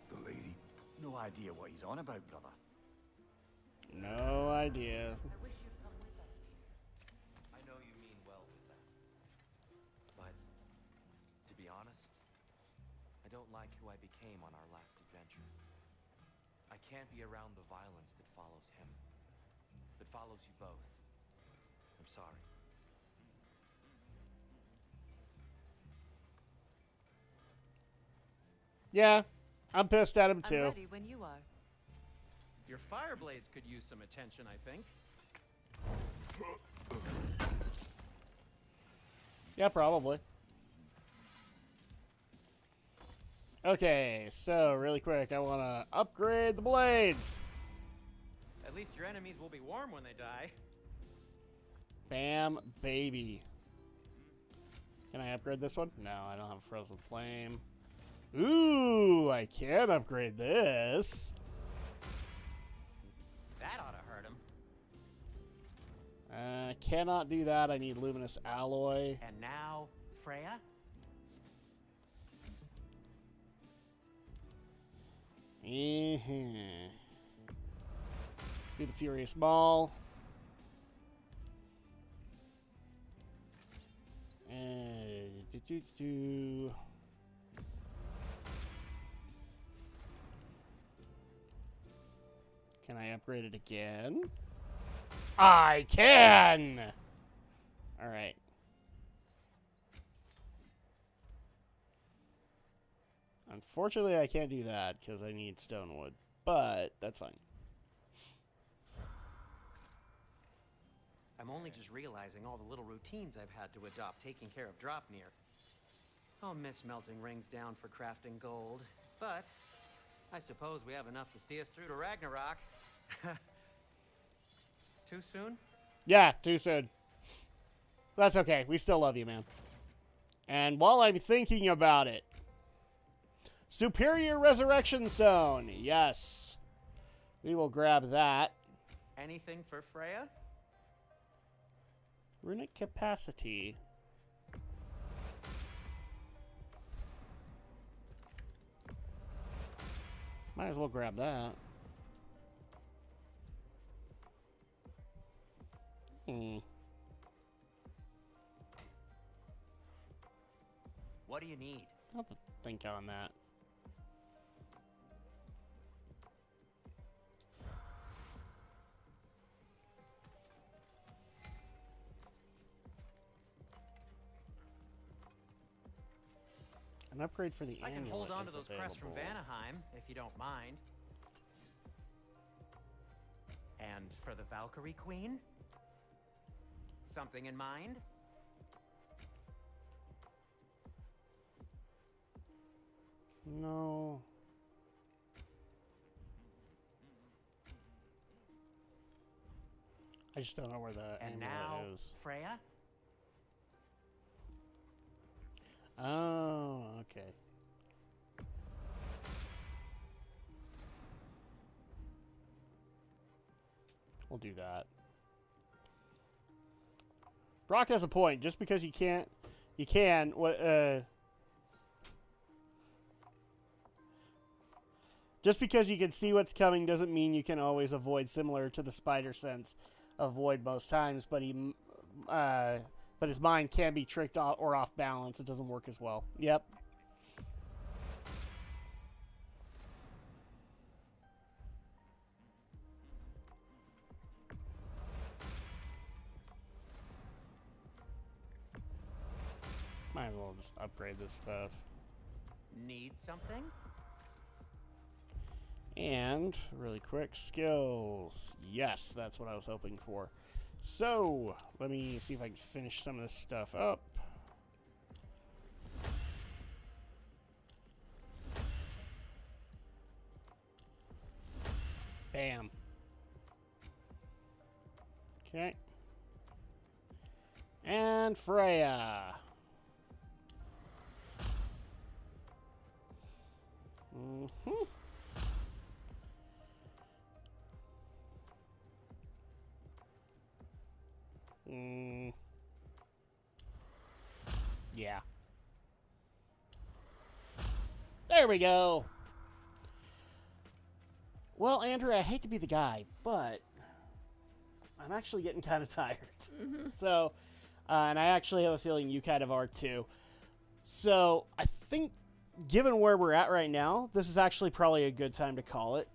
The lady? No idea what he's on about, brother. No idea. I wish you'd come with us, dear. I know you mean well with that. But, to be honest, I don't like who I became on our last adventure. I can't be around the violence that follows him. That follows you both. I'm sorry. Yeah, I'm pissed at him I'm too. ready when you are. Your fire blades could use some attention, I think. Yeah, probably. Okay, so really quick, I want to upgrade the blades. At least your enemies will be warm when they die. Bam, baby. Can I upgrade this one? No, I don't have a frozen flame. Ooh, I can upgrade this. That ought to hurt him. Cannot do that. I need luminous alloy. And now, Freya? Do the Furious Ball. Can I upgrade it again? I can! Alright. Unfortunately, I can't do that because I need stone wood, but that's fine. I'm only just realizing all the little routines I've had to adopt taking care of Dropnir. I'll miss melting rings down for crafting gold, but I suppose we have enough to see us through to Ragnarok. Too soon? Yeah, too soon. That's okay. We still love you, man. And while I'm thinking about it, Superior Resurrection Stone. Yes. We will grab that. Anything for Freya? Runic Capacity. Might as well grab that. What do you need? I'll have to think on that. An upgrade for the I can amulet hold on to is those crests from available. Vanaheim, if you don't mind. And for the Valkyrie Queen? Something in mind? No. I just don't know where the And amulet now, is. Freya? We'll do that. Brock has a point. Just because you can. Just because you can see what's coming doesn't mean you can always avoid. Similar to the spider sense, avoid most times, but his mind can be tricked off or off balance. It doesn't work as well. Yep. Might as well just upgrade this stuff. Need something? And, really quick, skills. Yes, that's what I was hoping for. So, let me see if I can finish some of this stuff up. Bam. Okay. And Freya. Mm-hmm. Yeah. There we go. Well, Andrew, I hate to be the guy, but I'm actually getting kind of tired. So, and I actually have a feeling you kind of are too. So, I think, given where we're at right now, this is actually probably a good time to call it.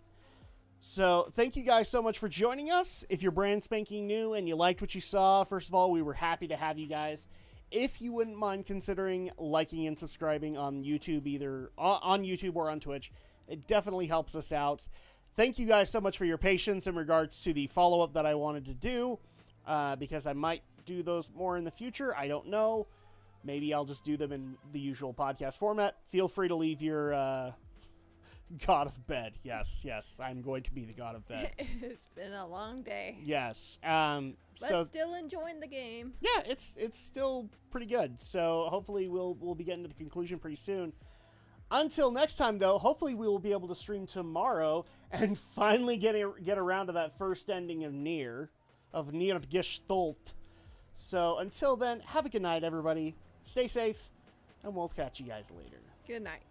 So, thank you guys so much for joining us. If you're brand spanking new and you liked what you saw, first of all, we were happy to have you guys. If you wouldn't mind considering liking and subscribing on YouTube, either on YouTube or on Twitch, it definitely helps us out. Thank you guys so much for your patience in regards to the follow-up that I wanted to do, because I might do those more in the future. I don't know. Maybe I'll just do them in the usual podcast format. Feel free to leave your God of Bed. Yes, I'm going to be the God of Bed. It's been a long day. Yes. But still enjoying the game. Yeah, it's still pretty good. So hopefully we'll be getting to the conclusion pretty soon. Until next time, though, hopefully we will be able to stream tomorrow and finally get around to that first ending of Nier Gestalt. So until then, have a good night, everybody. Stay safe, and we'll catch you guys later. Good night.